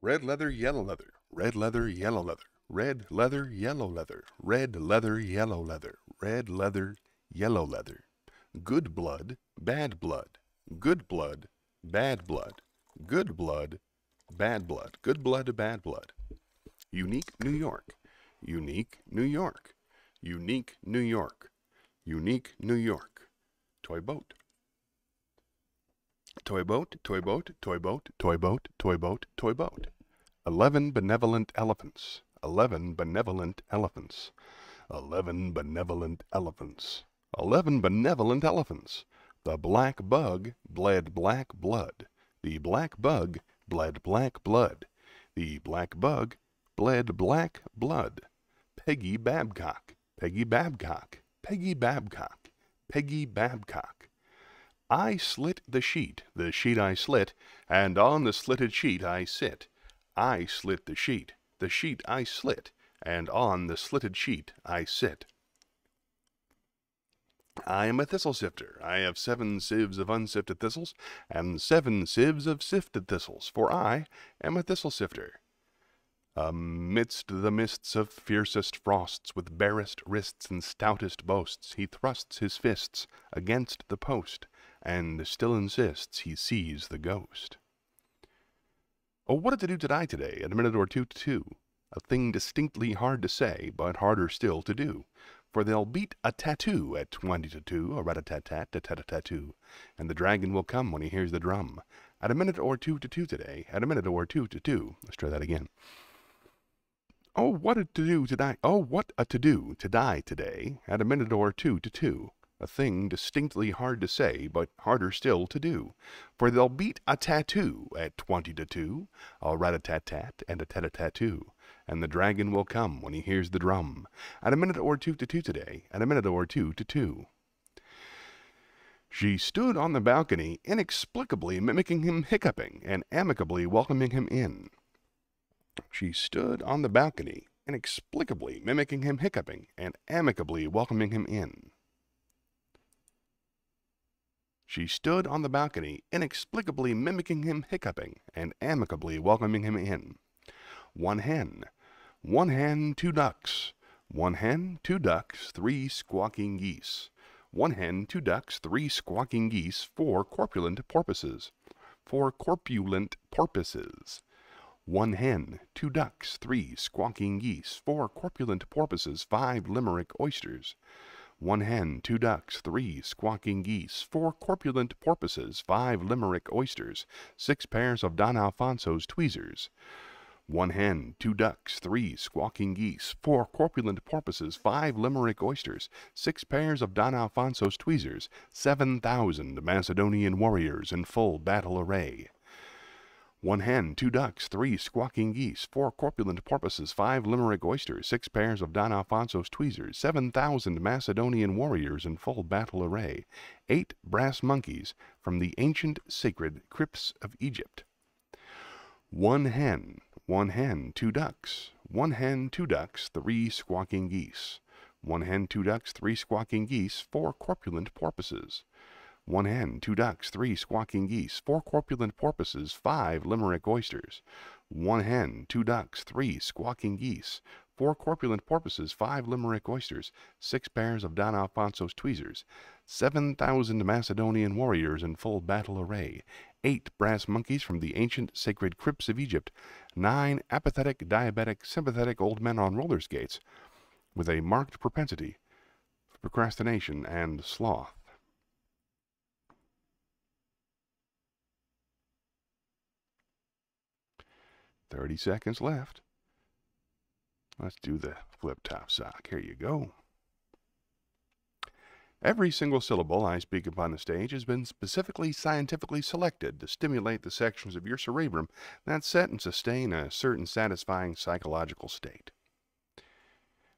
Red leather, yellow leather, red leather, yellow leather, red leather, yellow leather, red leather, yellow leather, red leather, yellow leather. Good blood, bad blood, good blood, bad blood, good blood, bad blood, good blood, bad blood. Unique New York, unique New York, unique New York, unique New York. Toy boat. Toy boat, toy boat, toy boat, toy boat, toy boat, toy boat. 11 benevolent elephants, 11 benevolent elephants, 11 benevolent elephants, 11 benevolent elephants. The black bug bled black blood, the black bug bled black blood, the black bug bled black blood. Peggy Babcock, Peggy Babcock, Peggy Babcock, Peggy Babcock. I slit the sheet I slit, and on the slitted sheet I sit. I slit the sheet I slit, and on the slitted sheet I sit. I am a thistle sifter. I have 7 sieves of unsifted thistles, and 7 sieves of sifted thistles, for I am a thistle sifter. Amidst the mists of fiercest frosts, with barest wrists and stoutest boasts, he thrusts his fists against the post, and still insists he sees the ghost. Oh, what a to-do today, at a minute or two to two, a thing distinctly hard to say, but harder still to do, for they'll beat a tattoo at 20 to 2, a rat-a-tat-tat, a-tat-a-tattoo, and the dragon will come when he hears the drum, at a minute or two to two today, at a minute or two to two. Let's try that again. Oh, what a to-do today, oh, what a to-do to die today, at a minute or two to two, a thing distinctly hard to say, but harder still to do, for they'll beat a tattoo at 20 to 2, a rat-a-tat-tat and a tat-a-tattoo, and the dragon will come when he hears the drum, at a minute or two to two today, at a minute or two to two. She stood on the balcony, inexplicably mimicking him hiccuping, and amicably welcoming him in. She stood on the balcony, inexplicably mimicking him hiccuping, and amicably welcoming him in. She stood on the balcony, inexplicably mimicking him hiccuping, and amicably welcoming him in. 1 hen, 2 ducks, 1 hen, 2 ducks, 3 squawking geese. 1 hen, 2 ducks, 3 squawking geese, 4 corpulent porpoises. 4 corpulent porpoises. 1 hen, 2 ducks, 3 squawking geese, 4 corpulent porpoises, 5 Limerick oysters. 1 hen, 2 ducks, 3 squawking geese, 4 corpulent porpoises, 5 Limerick oysters, 6 pairs of Don Alfonso's tweezers. 1 hen, 2 ducks, 3 squawking geese, 4 corpulent porpoises, 5 Limerick oysters, 6 pairs of Don Alfonso's tweezers, 7,000 Macedonian warriors in full battle array. 1 hen, 2 ducks, 3 squawking geese, 4 corpulent porpoises, 5 Limerick oysters, 6 pairs of Don Alfonso's tweezers, 7,000 Macedonian warriors in full battle array, 8 brass monkeys from the ancient sacred crypts of Egypt. 1 hen, 2 ducks, 1 hen, 2 ducks, 3 squawking geese. 1 hen, 2 ducks, 3 squawking geese, 4 corpulent porpoises. 1 hen, 2 ducks, 3 squawking geese, 4 corpulent porpoises, 5 Limerick oysters. 1 hen, 2 ducks, 3 squawking geese, 4 corpulent porpoises, 5 Limerick oysters, 6 pairs of Don Alfonso's tweezers, 7,000 Macedonian warriors in full battle array, 8 brass monkeys from the ancient sacred crypts of Egypt, 9 apathetic, diabetic, sympathetic old men on roller skates, with a marked propensity for procrastination and sloth. 30 seconds left. Let's do the flip-top sock. Here you go. Every single syllable I speak upon the stage has been specifically scientifically selected to stimulate the sections of your cerebrum that set and sustain a certain satisfying psychological state.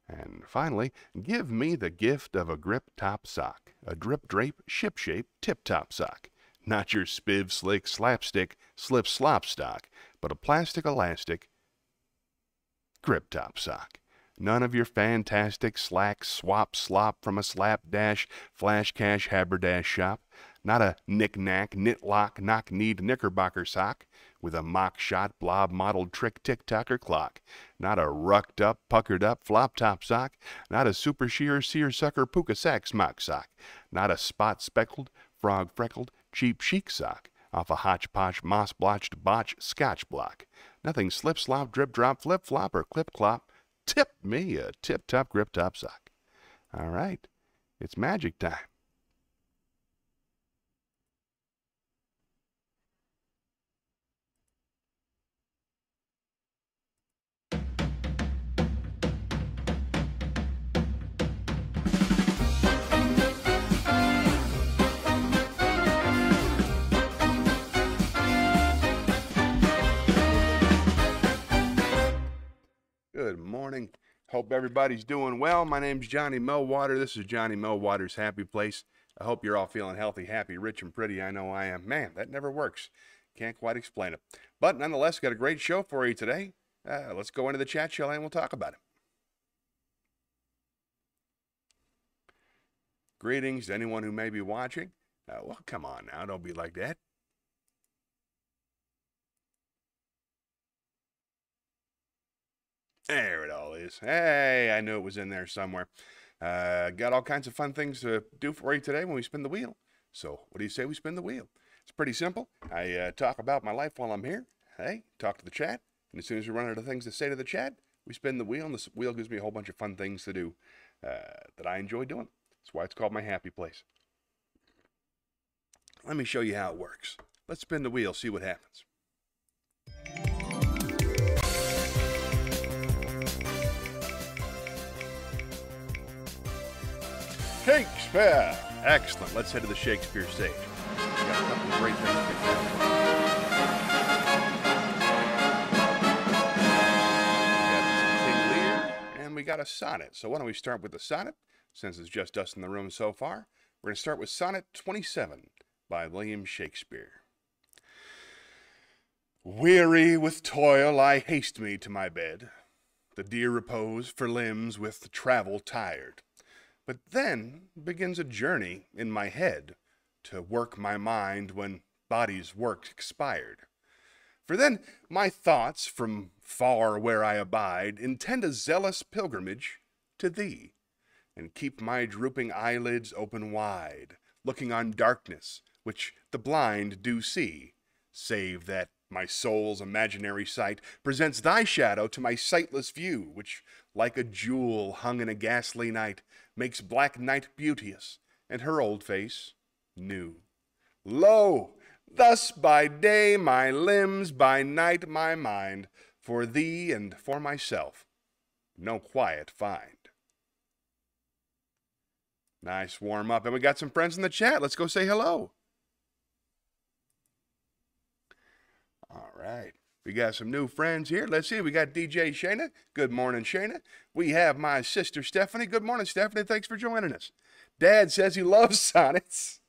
And finally, give me the gift of a grip-top sock, a drip-drape, ship-shape, tip-top sock. Not your spiv, slick, slapstick, slip-slop stock, but a plastic elastic grip-top sock. None of your fantastic slack swap slop from a slapdash flash cash haberdash shop. Not a knick-knack, knit-lock, knock-kneed knickerbocker sock with a mock-shot, blob-modeled trick tick-tocker clock. Not a rucked-up, puckered-up, flop-top sock. Not a super sheer, seersucker, puka sack smock sock. Not a spot-speckled, frog-freckled, cheap chic sock off a hodgepodge, moss-blotched botch scotch block. Nothing slip-slop, drip-drop, flip-flop, or clip-clop. Tip me a tip-top, grip-top sock. All right, it's magic time. Good morning. Hope everybody's doing well. My name's Johnny Melwater. This is Johnny Melwater's Happy Place. I hope you're all feeling healthy, happy, rich, and pretty. I know I am. Man, that never works. Can't quite explain it. But nonetheless, got a great show for you today. Let's go into the chat, shall I, and we'll talk about it. Greetings to anyone who may be watching. Well, come on now. Don't be like that. There it all is. Hey, I knew it was in there somewhere. Got all kinds of fun things to do for you today when we spin the wheel. So what do you say we spin the wheel? It's pretty simple. I talk about my life while I'm here. Hey, talk to the chat. And as soon as we run out of things to say to the chat, we spin the wheel, and the wheel gives me a whole bunch of fun things to do that I enjoy doing. That's why it's called my happy place. Let me show you how it works. Let's spin the wheel, see what happens. Shakespeare! Excellent. Let's head to the Shakespeare stage. We got a couple of great things to pick out. We got King Lear, and we got a sonnet. So why don't we start with the sonnet, since it's just us in the room so far. We're going to start with Sonnet 27 by William Shakespeare. Weary with toil, I haste me to my bed, the dear repose for limbs with travel tired. But then begins a journey in my head to work my mind when body's work expired. For then my thoughts from far where I abide intend a zealous pilgrimage to thee, and keep my drooping eyelids open wide, looking on darkness which the blind do see, save that my soul's imaginary sight presents thy shadow to my sightless view, which, like a jewel hung in a ghastly night, makes black night beauteous, and her old face new. Lo! Thus by day my limbs, by night my mind, for thee and for myself, no quiet find. Nice warm up. And we got some friends in the chat. Let's go say hello. All right. We got some new friends here. Let's see. We got DJ Shayna. Good morning, Shayna. We have my sister Stephanie. Good morning, Stephanie. Thanks for joining us. Dad says he loves sonnets.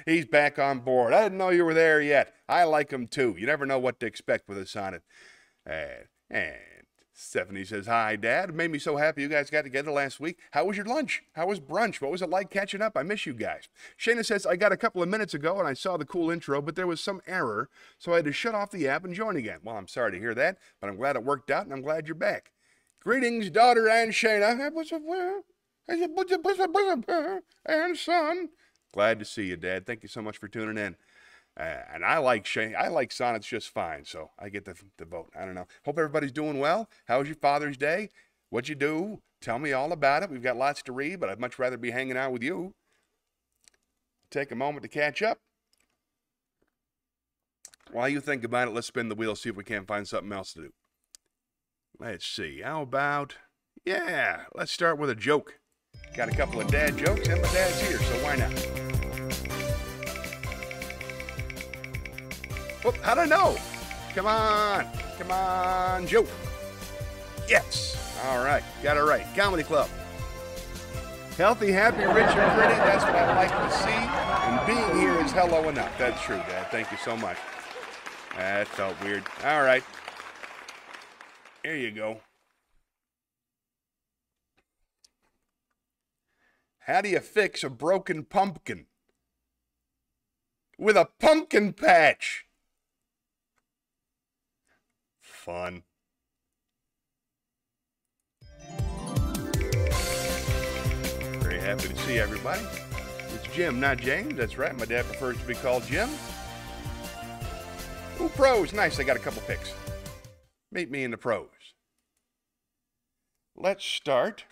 He's back on board. I didn't know you were there yet. I like them too. You never know what to expect with a sonnet. And Stephanie says, hi, Dad. It made me so happy you guys got together last week. How was your lunch? How was brunch? What was it like catching up? I miss you guys. Shayna says, I got a couple of minutes ago and I saw the cool intro, but there was some error, so I had to shut off the app and join again. Well, I'm sorry to hear that, but I'm glad it worked out and I'm glad you're back. Greetings, daughter and Shayna. And son. Glad to see you, Dad. Thank you so much for tuning in. And I like sonnets just fine, so I get the vote. I don't know. Hope everybody's doing well. How was your Father's Day? What'd you do? Tell me all about it. We've got lots to read, but I'd much rather be hanging out with you. Take a moment to catch up. While you think about it, let's spin the wheel, see if we can't find something else to do. Let's see. How about, yeah, let's start with a joke. Got a couple of dad jokes, and my dad's here, so why not? Whoop, how'd I know? Come on, joke. Yes, all right, got it right. Comedy Club. Healthy, happy, rich, and pretty, that's what I like to see. And being here is hello enough. That's true, Dad. Thank you so much. That felt weird. All right. Here you go. How do you fix a broken pumpkin? With a pumpkin patch. Fun. Very happy to see everybody. It's Jim, not James. That's right, my dad prefers to be called Jim. Ooh, pros. Nice, I got a couple picks. Meet me in the pros. Let's start.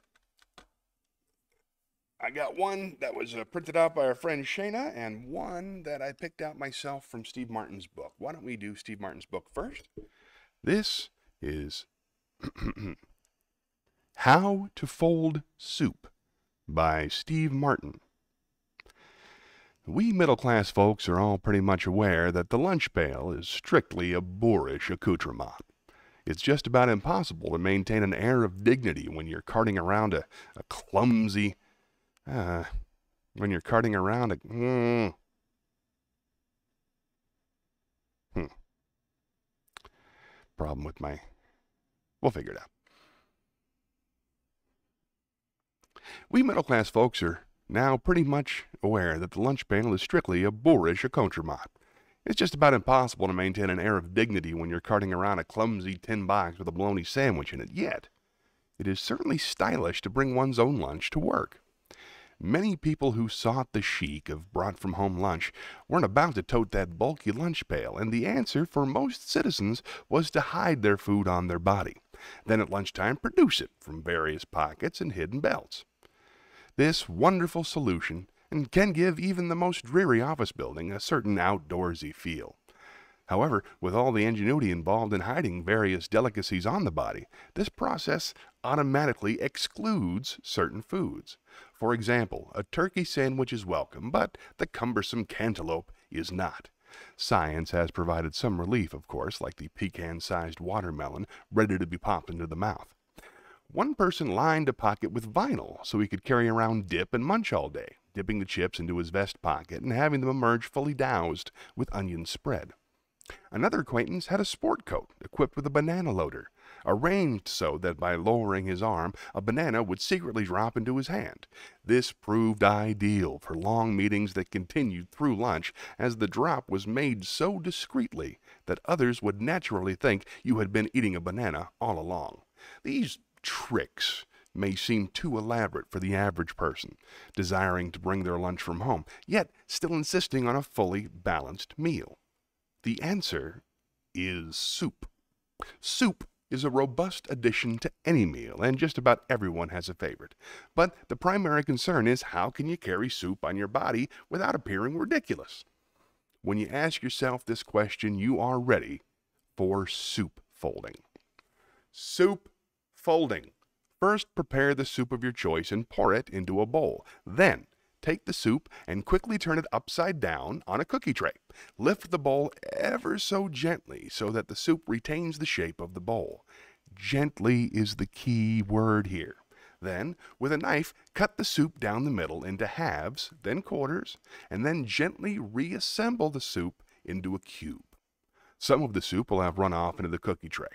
I got one that was printed out by our friend Shayna and one that I picked out myself from Steve Martin's book. Why don't we do Steve Martin's book first? This is How to Fold Soup by Steve Martin. We middle-class folks are all pretty much aware that the lunch pail is strictly a boorish accoutrement. It's just about impossible to maintain an air of dignity when you're carting around a clumsy... when you're carting around a... Problem with my... We'll figure it out. We middle-class folks are now pretty much aware that the lunch pail is strictly a boorish accoutrement. It's just about impossible to maintain an air of dignity when you're carting around a clumsy tin box with a bologna sandwich in it. Yet, it is certainly stylish to bring one's own lunch to work. Many people who sought the chic of brought-from-home lunch weren't about to tote that bulky lunch pail, and the answer for most citizens was to hide their food on their body, then at lunchtime produce it from various pockets and hidden belts. This wonderful solution can give even the most dreary office building a certain outdoorsy feel. However, with all the ingenuity involved in hiding various delicacies on the body, this process automatically excludes certain foods. For example, a turkey sandwich is welcome, but the cumbersome cantaloupe is not. Science has provided some relief, of course, like the pecan-sized watermelon ready to be popped into the mouth. One person lined a pocket with vinyl so he could carry around dip and munch all day, dipping the chips into his vest pocket and having them emerge fully doused with onion spread. Another acquaintance had a sport coat equipped with a banana loader, arranged so that by lowering his arm, a banana would secretly drop into his hand. This proved ideal for long meetings that continued through lunch, as the drop was made so discreetly that others would naturally think you had been eating a banana all along. These tricks may seem too elaborate for the average person, desiring to bring their lunch from home, yet still insisting on a fully balanced meal. The answer is soup. Soup is a robust addition to any meal, and just about everyone has a favorite. But the primary concern is, how can you carry soup on your body without appearing ridiculous? When you ask yourself this question, you are ready for soup folding. Soup folding. First, prepare the soup of your choice and pour it into a bowl. Then, take the soup and quickly turn it upside down on a cookie tray. Lift the bowl ever so gently so that the soup retains the shape of the bowl. Gently is the key word here. Then, with a knife, cut the soup down the middle into halves, then quarters, and then gently reassemble the soup into a cube. Some of the soup will have run off into the cookie tray.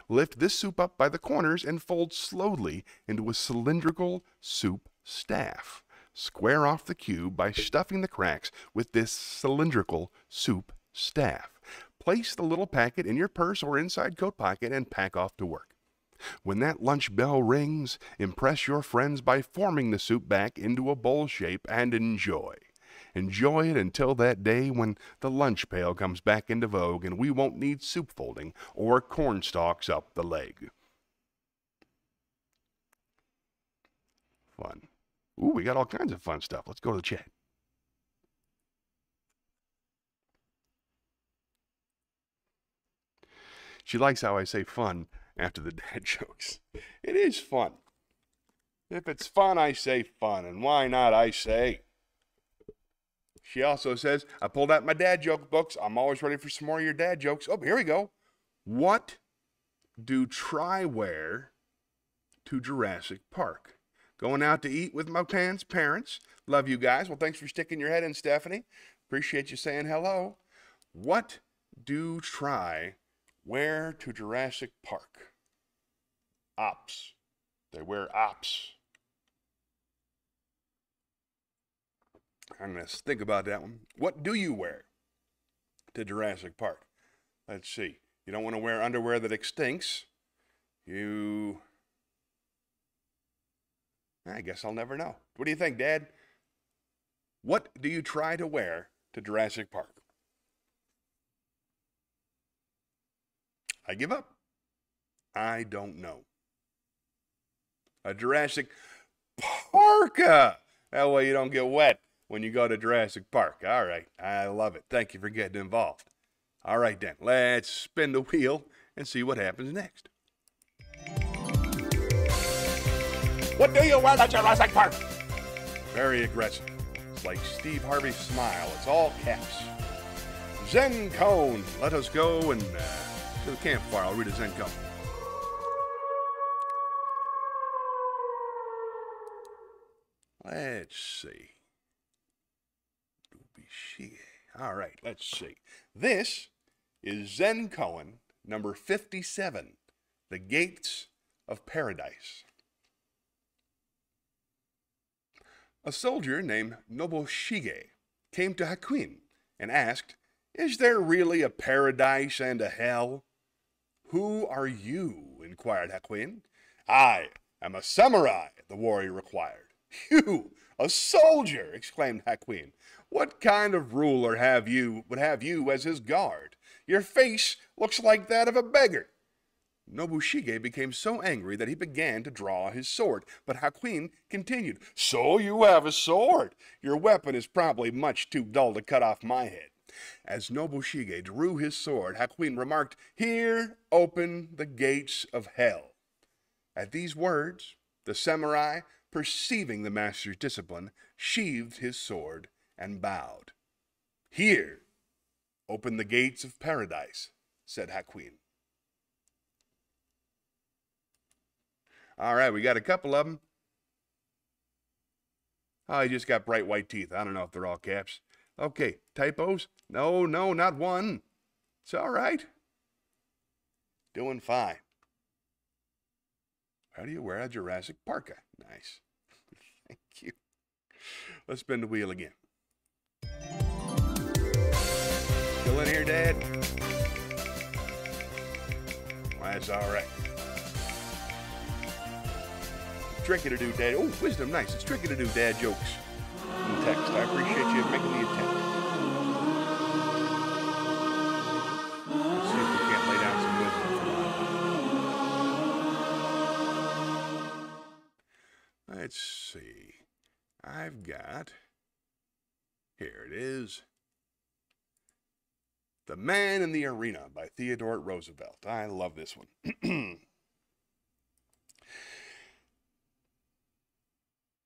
Lift this soup up by the corners and fold slowly into a cylindrical soup staff. Square off the cube by stuffing the cracks with this cylindrical soup staff. Place the little packet in your purse or inside coat pocket and pack off to work. When that lunch bell rings, impress your friends by forming the soup back into a bowl shape and enjoy. Enjoy it until that day when the lunch pail comes back into vogue and we won't need soup folding or corn stalks up the leg. Fun. Ooh, we got all kinds of fun stuff. Let's go to the chat. She likes how I say fun after the dad jokes. It is fun. If it's fun, I say fun. And why not, I say. She also says, I pulled out my dad joke books. I'm always ready for some more of your dad jokes. Oh, here we go. What do try wear to Jurassic Park? Going out to eat with my parents. Love you guys. Well, thanks for sticking your head in, Stephanie. Appreciate you saying hello. What do try wear to Jurassic Park? Ops. They wear ops. I'm going to think about that one. What do you wear to Jurassic Park? Let's see. You don't want to wear underwear that extinks. I guess I'll never know. What do you think, Dad? What do you try to wear to Jurassic Park? I give up. I don't know. A Jurassic parka. That way you don't get wet when you go to Jurassic Park. All right. I love it. Thank you for getting involved. All right, then. Let's spin the wheel and see what happens next. What do you wear to Jurassic Park? Very aggressive. It's like Steve Harvey's smile. It's all caps. Zen cone. Let us go and to the campfire. I'll read a Zen cone. Let's see. All right, let's see. This is Zen koan number 57, The Gates of Paradise. A soldier named Nobushige came to Hakuin and asked, "Is there really a paradise and a hell?" "Who are you?" inquired Hakuin. "I am a samurai," the warrior replied. "You, a soldier!" exclaimed Hakuin. "What kind of ruler would have you as his guard? Your face looks like that of a beggar." Nobushige became so angry that he began to draw his sword, but Hakuin continued, "So you have a sword? Your weapon is probably much too dull to cut off my head." As Nobushige drew his sword, Hakuin remarked, "Here open the gates of hell." At these words, the samurai, perceiving the master's discipline, sheathed his sword and bowed. "Here open the gates of paradise," said Hakuin. All right, we got a couple of them. Oh, he just got bright white teeth. I don't know if they're all caps. Okay, typos? No, not one. It's all right. Doing fine. How do you wear a Jurassic parka? Nice. Thank you. Let's spin the wheel again. Still in here, Dad? Well, that's all right. It's tricky to do dad. Oh, wisdom, nice. It's tricky to do dad jokes in text. I appreciate you making the attempt. Let's see if we can't lay down some wisdom. Let's see. I've got, here it is, The Man in the Arena by Theodore Roosevelt. I love this one.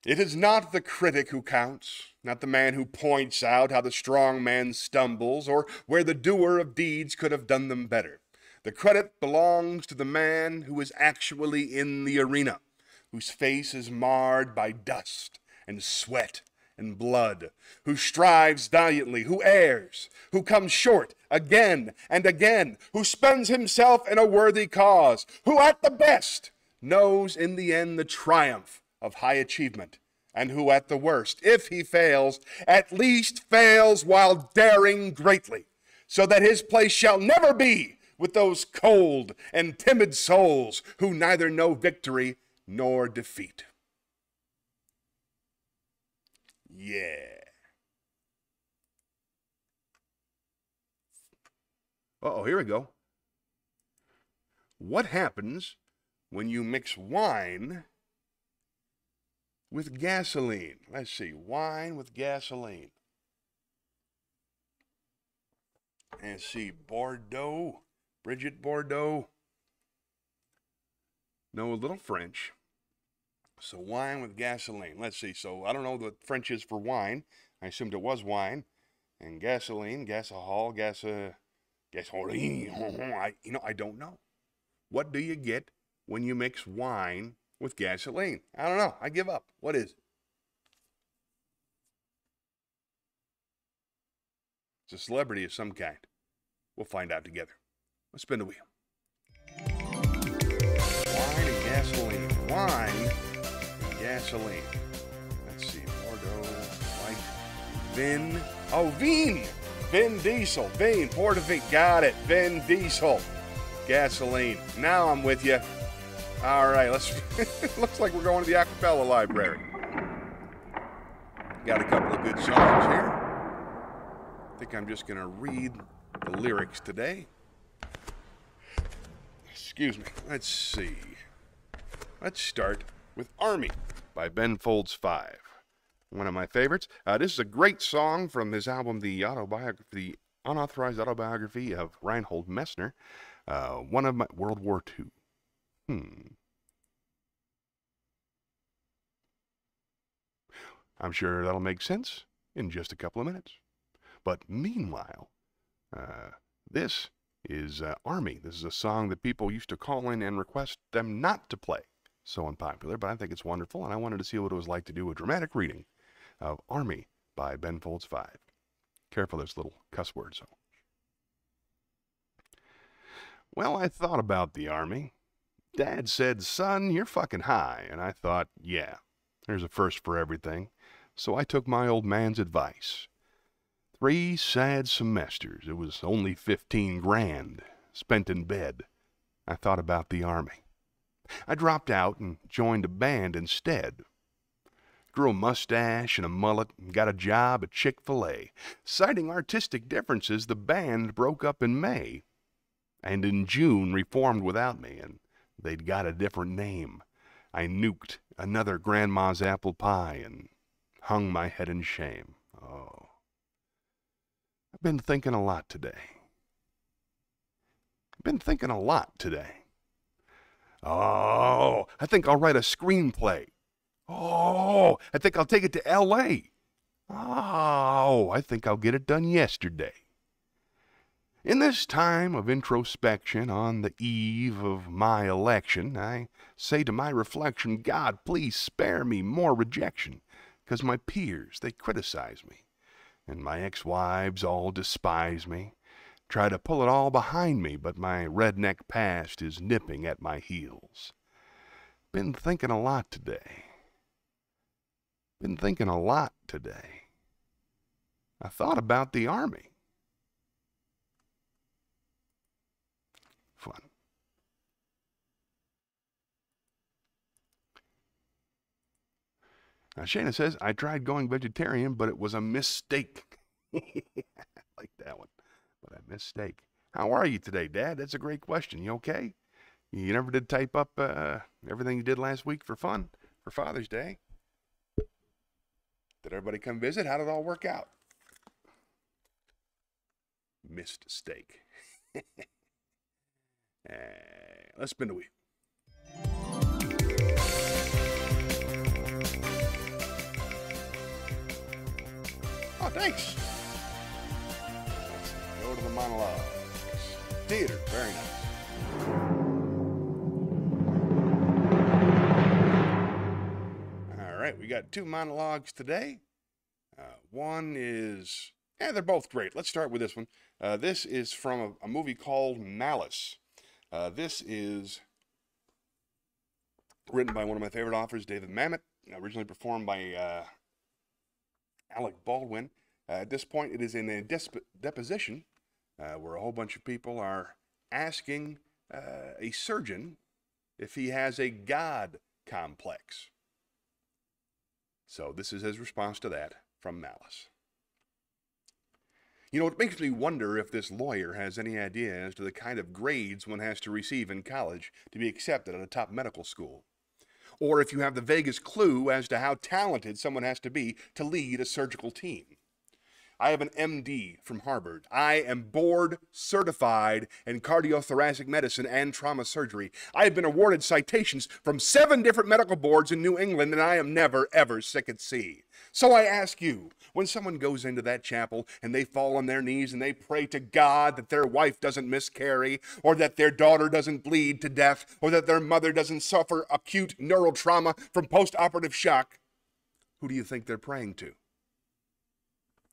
It is not the critic who counts, not the man who points out how the strong man stumbles or where the doer of deeds could have done them better. The credit belongs to the man who is actually in the arena, whose face is marred by dust and sweat and blood, who strives valiantly, who errs, who comes short again and again, who spends himself in a worthy cause, who at the best knows in the end the triumph of high achievement, and who at the worst, if he fails, at least fails while daring greatly, so that his place shall never be with those cold and timid souls who neither know victory nor defeat. Yeah. Uh-oh, here we go. What happens when you mix wine with gasoline? Let's see, wine with gasoline. And see, Bordeaux, Bridget Bardot. Know a little French. So wine with gasoline. Let's see, so I don't know what French is for wine. I assumed it was wine. And gasoline, gasoline. I don't know. What do you get when you mix wine with gasoline? I don't know. I give up. What is it? It's a celebrity of some kind. We'll find out together. Let's spin the wheel. Wine and gasoline. Wine and gasoline. Let's see. Bordeaux, white. Vin. Oh, Vin. Vin Diesel. Vin. Portavine. Got it. Vin Diesel. Gasoline. Now I'm with you. All right, let's. Looks like we're going to the acapella library. Got a couple of good songs here. I think I'm just going to read the lyrics today. Excuse me. Let's see. Let's start with Army by Ben Folds 5. One of my favorites. This is a great song from his album, The Unauthorized Autobiography of Reinhold Messner. One of my World War II. I'm sure that'll make sense in just a couple of minutes. But meanwhile, this is Army. This is a song that people used to call in and request them not to play. So unpopular, but I think it's wonderful, and I wanted to see what it was like to do a dramatic reading of Army by Ben Folds 5. Careful, there's little cuss words. So. Well, I thought about the Army. Dad said, son, you're fucking high. And I thought, yeah, there's a first for everything. So I took my old man's advice. 3 sad semesters. It was only 15 grand spent in bed. I thought about the Army. I dropped out and joined a band instead. Grew a mustache and a mullet and got a job at Chick-fil-A. Citing artistic differences, the band broke up in May. And in June reformed without me, and they'd got a different name. I nuked another grandma's apple pie and hung my head in shame. Oh. I've been thinking a lot today. Oh, I think I'll write a screenplay. Oh, I think I'll take it to L.A. Oh, I think I'll get it done yesterday. In this time of introspection on the eve of my election, I say to my reflection, God, please spare me more rejection, 'cause my peers, they criticize me, and my ex-wives all despise me. Try to pull it all behind me, but my redneck past is nipping at my heels. Been thinking a lot today. I thought about the Army. Fun. Now, Shana says, I tried going vegetarian, but it was a mistake. I like that one. But a mistake. How are you today, Dad? That's a great question. You okay? You never did type up everything you did last week for fun, for Father's Day? Did everybody come visit? How did it all work out? Missed steak. Let's spin the wheel. Oh, thanks. Let's go to the monologues. Theater, very nice. All right, we got 2 monologues today. One is, they're both great. Let's start with this one. This is from a movie called Malice. This is written by one of my favorite authors, David Mamet, originally performed by Alec Baldwin. At this point, it is in a deposition where a whole bunch of people are asking a surgeon if he has a God complex. So this is his response to that from Malice. You know, it makes me wonder if this lawyer has any idea as to the kind of grades one has to receive in college to be accepted at a top medical school. Or if you have the vaguest clue as to how talented someone has to be to lead a surgical team. I have an MD from Harvard. I am board certified in cardiothoracic medicine and trauma surgery. I have been awarded citations from 7 different medical boards in New England, and I am never, ever sick at sea. So I ask you, when someone goes into that chapel and they fall on their knees and they pray to God that their wife doesn't miscarry, or that their daughter doesn't bleed to death, or that their mother doesn't suffer acute neural trauma from post-operative shock, who do you think they're praying to?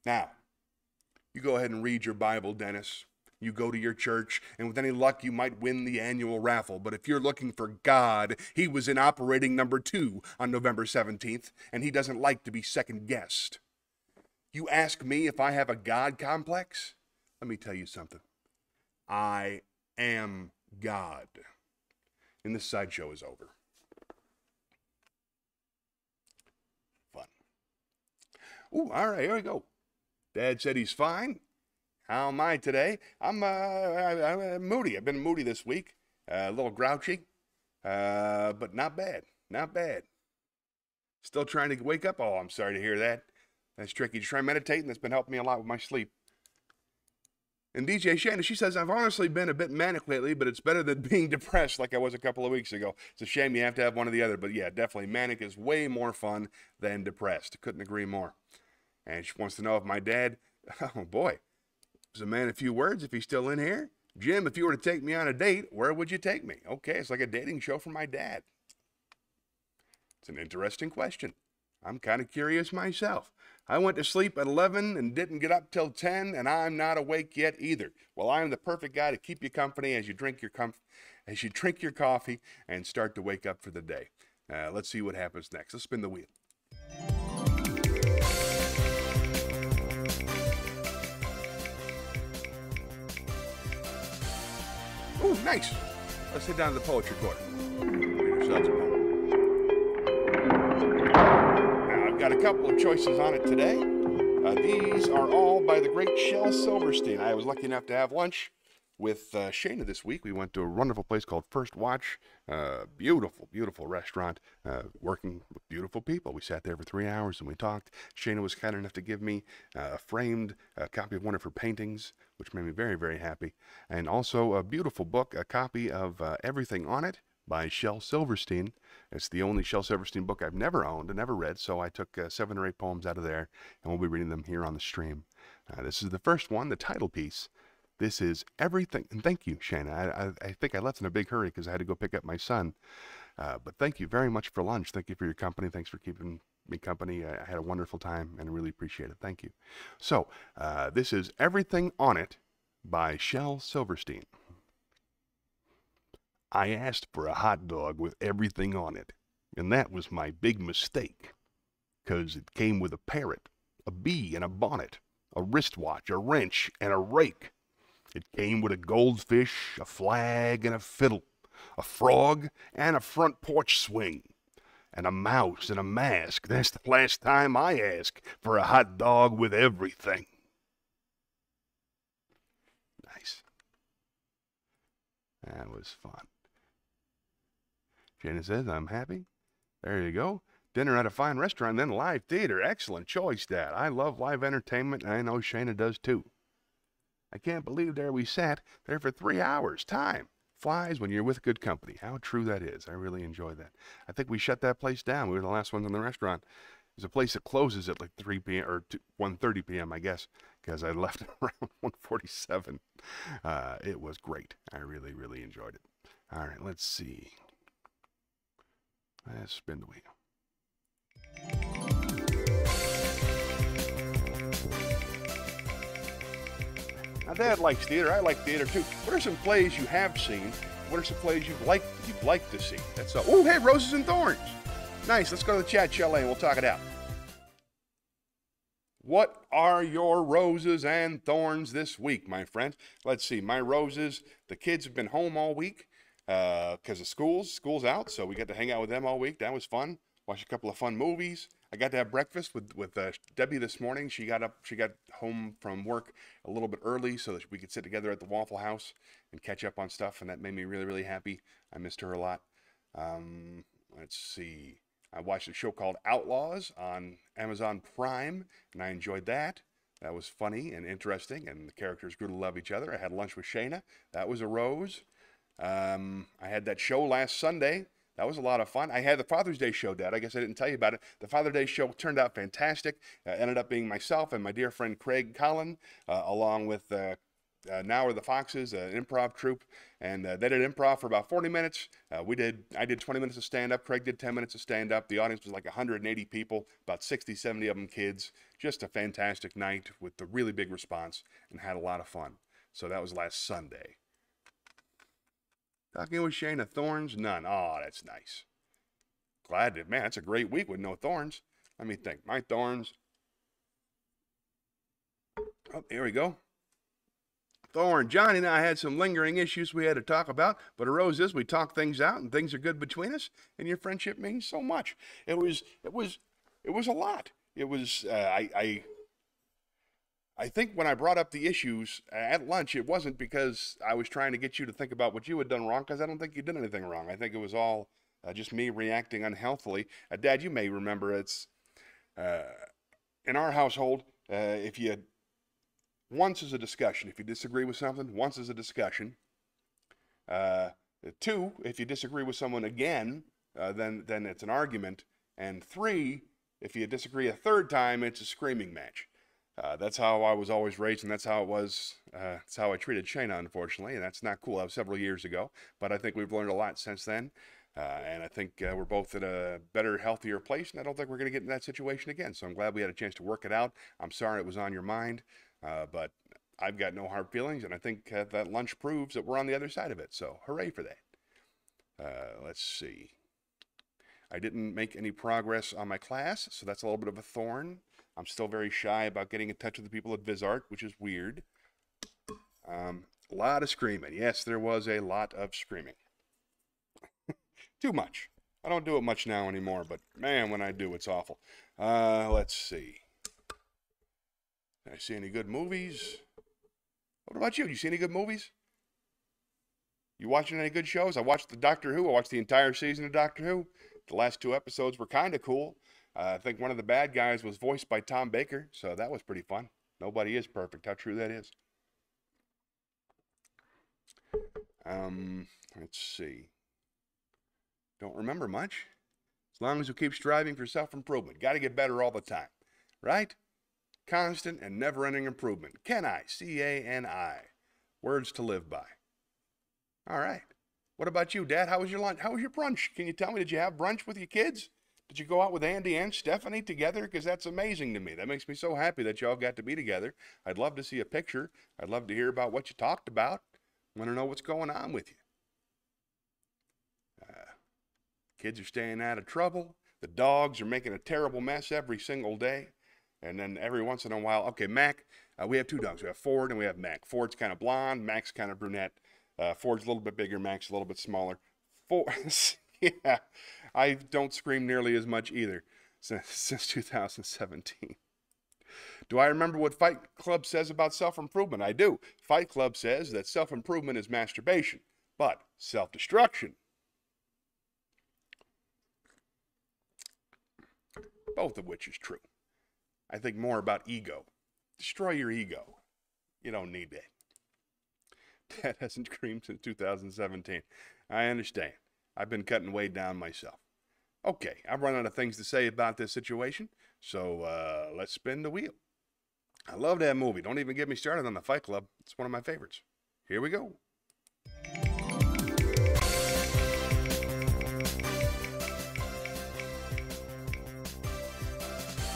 Now, you go ahead and read your Bible, Dennis. You go to your church, and with any luck, you might win the annual raffle. But if you're looking for God, he was in operating number 2 on November 17th, and he doesn't like to be second-guessed. You ask me if I have a God complex? Let me tell you something. I am God. And this sideshow is over. Fun. Ooh, all right, here we go. Dad said he's fine. How am I today? I'm moody. I've been moody this week. A little grouchy, but not bad. Not bad. Still trying to wake up? Oh, I'm sorry to hear that. That's tricky. Just try meditating. That's been helping me a lot with my sleep. And DJ Shannon, she says, I've honestly been a bit manic lately, but it's better than being depressed like I was a couple of weeks ago. It's a shame you have to have one or the other, but yeah, definitely manic is way more fun than depressed. Couldn't agree more. And she wants to know if my dad, oh boy, is a man of few words, if he's still in here. Jim, if you were to take me on a date, where would you take me? Okay, it's like a dating show for my dad. It's an interesting question. I'm kind of curious myself. I went to sleep at 11 and didn't get up till 10, and I'm not awake yet either. Well, I'm the perfect guy to keep you company as you drink your coffee and start to wake up for the day. Let's see what happens next. Let's spin the wheel. Ooh, nice. Let's head down to the poetry corner. Read yourselves a poem. Now, I've got a couple of choices on it today. These are all by the great Shel Silverstein. I was lucky enough to have lunch with Shana this week. We went to a wonderful place called First Watch. Beautiful, beautiful restaurant, working with beautiful people. We sat there for 3 hours and we talked. Shana was kind enough to give me a framed copy of one of her paintings, which made me very, very happy. And also a beautiful book, a copy of Everything on It by Shel Silverstein. It's the only Shel Silverstein book I've never owned and never read, so I took 7 or 8 poems out of there, and we'll be reading them here on the stream. This is the first one, the title piece. This is Everything, and thank you, Shana. I think I left in a big hurry because I had to go pick up my son, but thank you very much for lunch. Thank you for your company. Thanks for keeping me company. I had a wonderful time, and I really appreciate it. Thank you. So, this is Everything on It by Shel Silverstein. I asked for a hot dog with everything on it, and that was my big mistake, 'cause it came with a parrot, a bee and a bonnet, a wristwatch, a wrench, and a rake. It came with a goldfish, a flag, and a fiddle, a frog, and a front porch swing, and a mouse and a mask. That's the last time I ask for a hot dog with everything. Nice. That was fun. Jenna says, I'm happy. There you go. Dinner at a fine restaurant, then live theater. Excellent choice, Dad. I love live entertainment, and I know Shana does too. I can't believe there we sat there for 3 hours. Time flies when you're with good company. How true that is. I really enjoy that. I think we shut that place down. We were the last ones in the restaurant. There's a place that closes at like 3 p.m. or 1:30 p.m., I guess, because I left around 1:47. It was great. I really, really enjoyed it. All right, let's see. Let's spin the wheel. Now, Dad likes theater. I like theater too. What are some plays you have seen? What are some plays you'd like to see? That's all. Oh, hey, Roses and Thorns. Nice. Let's go to the chat, Chalet, and we'll talk it out. What are your roses and thorns this week, my friend? Let's see. My roses, the kids have been home all week because of school's out, so we got to hang out with them all week. That was fun. Watch a couple of fun movies. I got to have breakfast with Debbie this morning. She got home from work a little bit early so that we could sit together at the Waffle House and catch up on stuff, and that made me really, really happy. I missed her a lot. Let's see. I watched a show called Outlaws on Amazon Prime, and I enjoyed that. That was funny and interesting, and the characters grew to love each other. I had lunch with Shana. That was a rose. I had that show last Sunday. That was a lot of fun. I had the Father's Day show, Dad. I guess I didn't tell you about it. The Father's Day show turned out fantastic. Ended up being myself and my dear friend Craig Collin, along with Now Are the Foxes, an improv troupe. And they did improv for about 40 minutes. I did 20 minutes of stand-up. Craig did 10 minutes of stand-up. The audience was like 180 people, about 60, 70 of them kids. Just a fantastic night with a really big response, and had a lot of fun. So that was last Sunday. Talking with Shana, thorns? None. Oh, that's nice. Glad to, man, that's a great week with no thorns. Let me think. My thorns, Oh, here we go. Thorne, Johnny and I had some lingering issues we had to talk about, but arose is we talked things out and things are good between us, and your friendship means so much. It was a lot. It was, I think when I brought up the issues at lunch, it wasn't because I was trying to get you to think about what you had done wrong, because I don't think you did anything wrong. I think it was all just me reacting unhealthily. Dad, you may remember it's, in our household, if you, once is a discussion. If you disagree with something, once is a discussion. Two, if you disagree with someone again, then it's an argument. And three, if you disagree a third time, it's a screaming match. That's how I was always raised, and that's how it was. That's how I treated Shayna, unfortunately, and that's not cool. That was several years ago, but I think we've learned a lot since then, and I think we're both in a better, healthier place, and I don't think we're going to get in that situation again. So I'm glad we had a chance to work it out. I'm sorry it was on your mind, but I've got no hard feelings, and I think that lunch proves that we're on the other side of it. So hooray for that. Let's see. I didn't make any progress on my class, so that's a little bit of a thorn. I'm still very shy about getting in touch with the people at VisArt, which is weird. A lot of screaming. Yes, there was a lot of screaming. Too much. I don't do it much now anymore, but man, when I do, it's awful. Let's see. Did I see any good movies? What about you? Did you see any good movies? You watching any good shows? I watched the Doctor Who. I watched the entire season of Doctor Who. The last 2 episodes were kind of cool. I think one of the bad guys was voiced by Tom Baker, so that was pretty fun. Nobody is perfect. How true that is. Let's see. Don't remember much. As long as you keep striving for self-improvement. Got to get better all the time, right? Constant and never-ending improvement. Cani, C-A-N-I. Words to live by. All right. What about you, Dad? How was your lunch? How was your brunch? Can you tell me, did you have brunch with your kids? Did you go out with Andy and Stephanie together? Because that's amazing to me. That makes me so happy that y'all got to be together. I'd love to see a picture. I'd love to hear about what you talked about. I want to know what's going on with you. Kids are staying out of trouble. The dogs are making a terrible mess every single day. And then every once in a while, okay, Mac, we have 2 dogs. We have Ford and we have Mac. Ford's kind of blonde, Mac's kind of brunette. Ford's a little bit bigger, Mac's a little bit smaller. Yeah, I don't scream nearly as much either since 2017. Do I remember what Fight Club says about self-improvement? I do. Fight Club says that self-improvement is masturbation, but self-destruction, both of which is true. I think more about ego. Destroy your ego. You don't need that. Dad hasn't screamed since 2017. I understand. I've been cutting way down myself. Okay, I've run out of things to say about this situation, so let's spin the wheel. I love that movie. Don't even get me started on the Fight Club. It's one of my favorites. Here we go.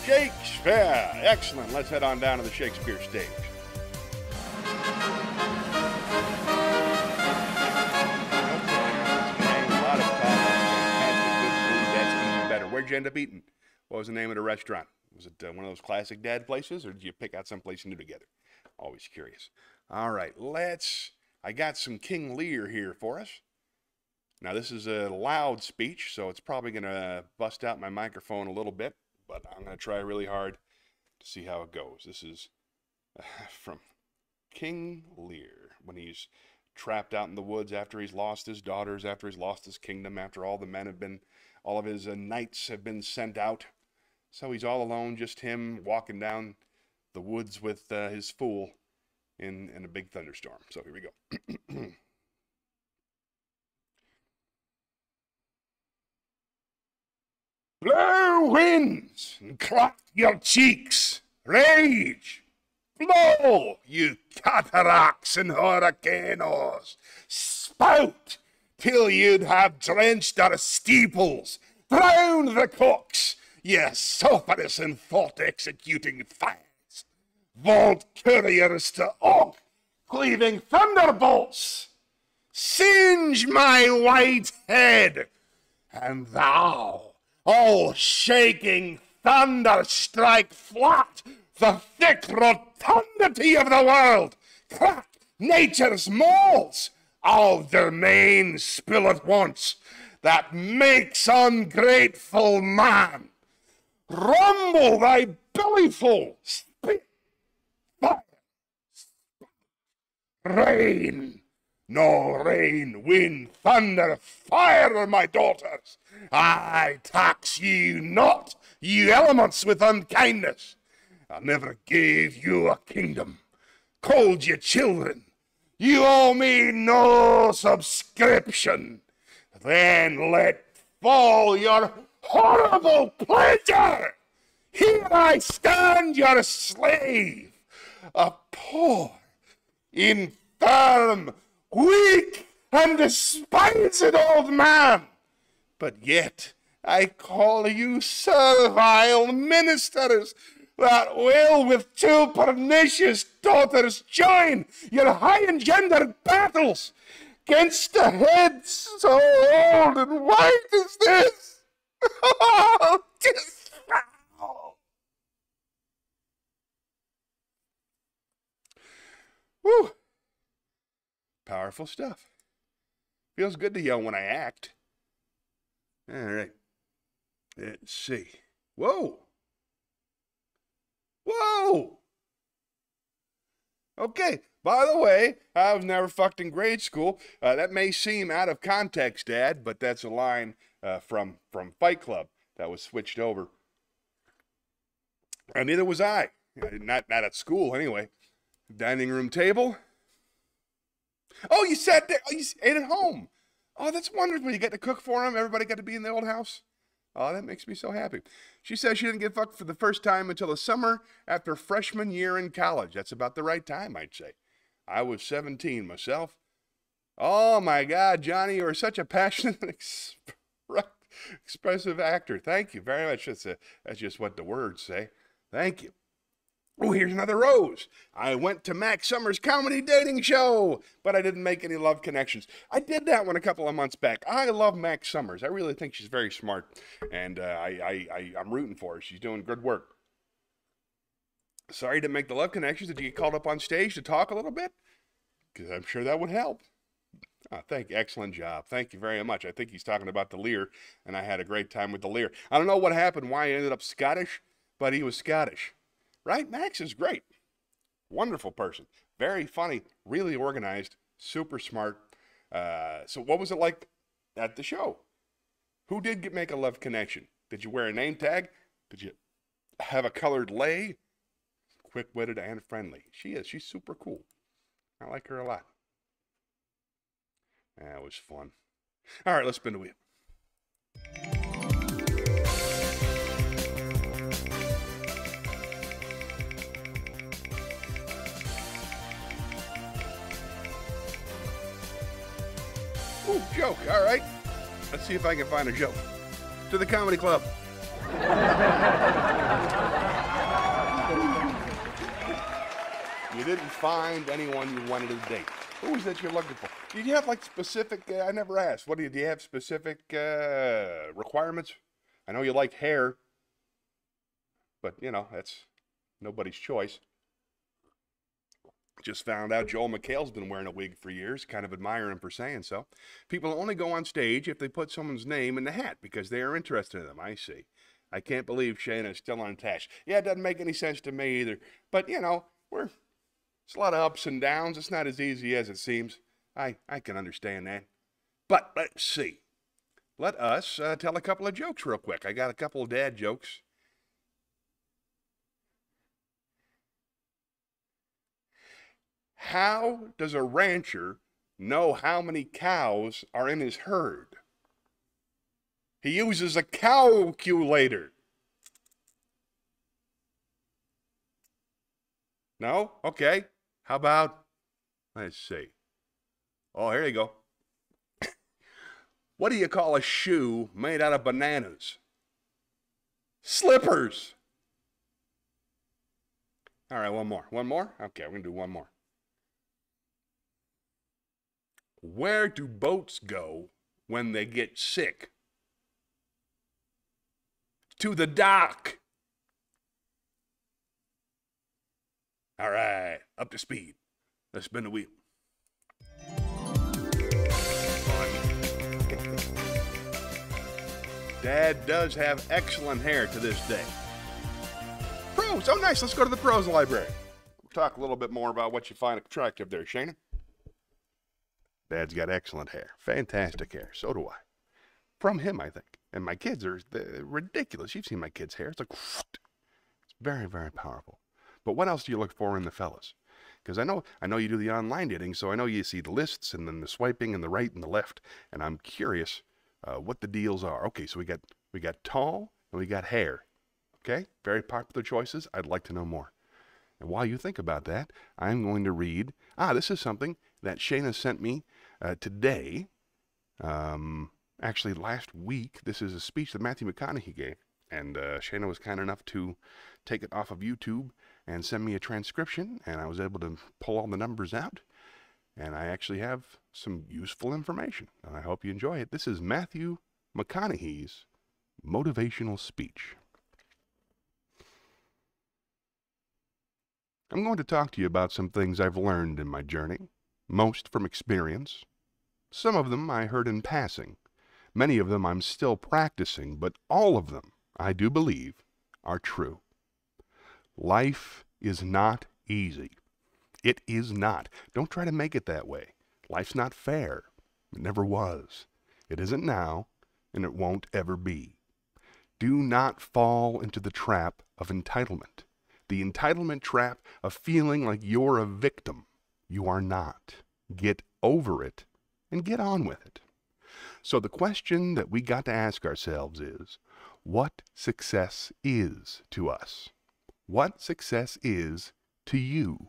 Shakespeare. Excellent. Let's head on down to the Shakespeare stage. Where'd you end up eating? What was the name of the restaurant? Was it one of those classic Dad places, or did you pick out someplace new together? Always curious. All right, I got some King Lear here for us. Now, this is a loud speech, so it's probably going to bust out my microphone a little bit, but I'm going to try really hard to see how it goes. This is from King Lear, when he's trapped out in the woods after he's lost his daughters, after he's lost his kingdom, after all the men have been, all of his knights have been sent out. So he's all alone, just him walking down the woods with his fool in a big thunderstorm. So here we go. Blow winds and crack your cheeks. Rage. Blow, you cataracts and hurricanes. Spout till you'd have drenched our steeples. Drown the cooks, ye sulphurous and thought-executing fires. Vault couriers to oak, cleaving thunderbolts. Singe my white head, and thou, all shaking thunder, strike flat the thick rotundity of the world, crack nature's molds, all their main spill at once, that makes ungrateful man. Rumble thy bellyful, spit, fire, rain. No rain, wind, thunder, fire, my daughters. I tax you not, you elements, with unkindness. I never gave you a kingdom, called you children. You owe me no subscription. Then let fall your horrible pleasure. Here I stand, your slave, a poor, infirm, weak, and despised old man. But yet I call you servile ministers, that will with two pernicious daughters join your high-engendered battles against a head so old and white as this. Oh, just foul. Whew. Powerful stuff. Feels good to yell when I act. All right. Let's see. Whoa. Whoa. Okay. By the way, I was never fucked in grade school. That may seem out of context, Dad, but that's a line from Fight Club that was switched over. And neither was I. Not at school, anyway. Dining room table. Oh, you sat there. Oh, you ate at home. Oh, that's wonderful. You get to cook for them. Everybody got to be in the old house. Oh, that makes me so happy. She says she didn't get fucked for the first time until the summer after freshman year in college. That's about the right time, I'd say. I was 17 myself. Oh, my God, Johnny, you are such a passionate and expressive actor. Thank you very much. That's just what the words say. Thank you. Oh, here's another rose. I went to Max Summers' comedy dating show, but I didn't make any love connections. I did that one a couple of months back. I love Max Summers. I really think she's very smart, and I'm rooting for her. She's doing good work. Sorry to make the love connections. Did you get called up on stage to talk a little bit? Because I'm sure that would help. Oh, thank you. Excellent job. Thank you very much. I think he's talking about the Lear, and I had a great time with the Lear. I don't know what happened, why he ended up Scottish, but he was Scottish. Right? Max is great. Wonderful person. Very funny. Really organized. Super smart. So what was it like at the show? Who did make a love connection? Did you wear a name tag? Did you have a colored lei? Quick-witted and friendly. She is. She's super cool. I like her a lot. That was fun. All right, let's spin the wheel. Ooh, joke. All right. Let's see if I can find a joke. To the comedy club. You didn't find anyone you wanted to date. Who is that you're looking for? Did you have like specific, I never asked, do you have specific requirements? I know you like hair, but you know, that's nobody's choice. Just found out Joel McHale's been wearing a wig for years. Kind of admire him for saying so. People only go on stage if they put someone's name in the hat because they are interested in them. I see. I can't believe Shayna is still unattached. Yeah, it doesn't make any sense to me either. But, you know, it's a lot of ups and downs. It's not as easy as it seems. I can understand that. But let's see. Let us tell a couple of jokes real quick. I got a couple of dad jokes. How does a rancher know how many cows are in his herd? He uses a calculator. No? Okay. How about, let's see. Oh, here you go. What do you call a shoe made out of bananas? Slippers. All right, one more. One more? Okay, we're going to do one more. Where do boats go when they get sick? To the dock. All right, up to speed. Let's spin the wheel. Dad does have excellent hair to this day. Pros, oh nice, let's go to the pros library. We'll talk a little bit more about what you find attractive there, Shana. Dad's got excellent hair, fantastic hair, so do I. From him, I think. And my kids are ridiculous. You've seen my kids' hair. It's like, it's very, very powerful. But what else do you look for in the fellas? Because I know you do the online dating, so I know you see the lists and then the swiping and the right and the left. And I'm curious what the deals are. Okay, so we got tall and we got hair. Okay, very popular choices. I'd like to know more. And while you think about that, I'm going to read. This is something that Shana sent me today. Actually, last week. This is a speech that Matthew McConaughey gave. And Shana was kind enough to take it off of YouTube and send me a transcription. And I was able to pull all the numbers out. And I actually have some useful information. And I hope you enjoy it. This is Matthew McConaughey's motivational speech. I'm going to talk to you about some things I've learned in my journey, most from experience. Some of them I heard in passing. Many of them I'm still practicing, but all of them, I do believe, are true. Life is not easy. It is not. Don't try to make it that way. Life's not fair. It never was. It isn't now, and it won't ever be. Do not fall into the trap of entitlement. The entitlement trap of feeling like you're a victim. You are not. Get over it and get on with it. So the question that we got to ask ourselves is, what success is to us? What success is to you?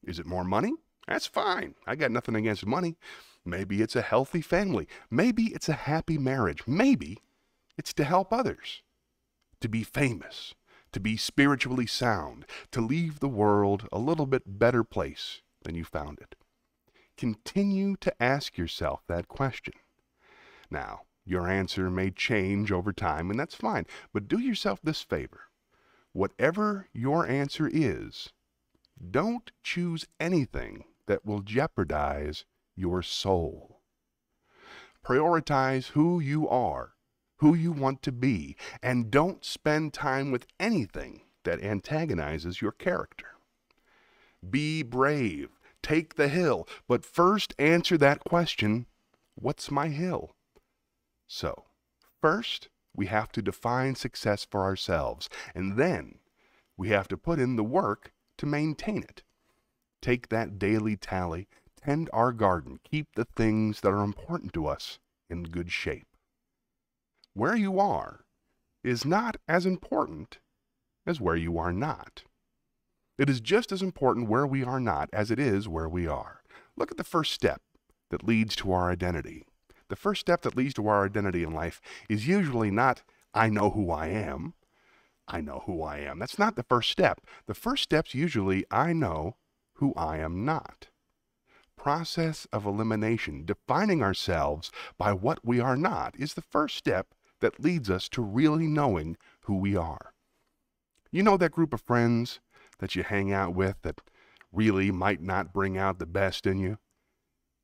Is it more money? That's fine. I got nothing against money. Maybe it's a healthy family. Maybe it's a happy marriage. Maybe it's to help others, to be famous, to be spiritually sound, to leave the world a little bit better place than you found it. Continue to ask yourself that question. Now, your answer may change over time, and that's fine, but do yourself this favor. Whatever your answer is, don't choose anything that will jeopardize your soul. Prioritize who you are, who you want to be, and don't spend time with anything that antagonizes your character. Be brave, take the hill, but first answer that question, what's my hill? So, first, we have to define success for ourselves, and then we have to put in the work to maintain it. Take that daily tally, tend our garden, keep the things that are important to us in good shape. Where you are is not as important as where you are not. It is just as important where we are not as it is where we are. Look at the first step that leads to our identity. The first step that leads to our identity in life is usually not, I know who I am. I know who I am. That's not the first step. The first step's usually, I know who I am not. Process of elimination, defining ourselves by what we are not, is the first step that leads us to really knowing who we are. You know that group of friends that you hang out with that really might not bring out the best in you?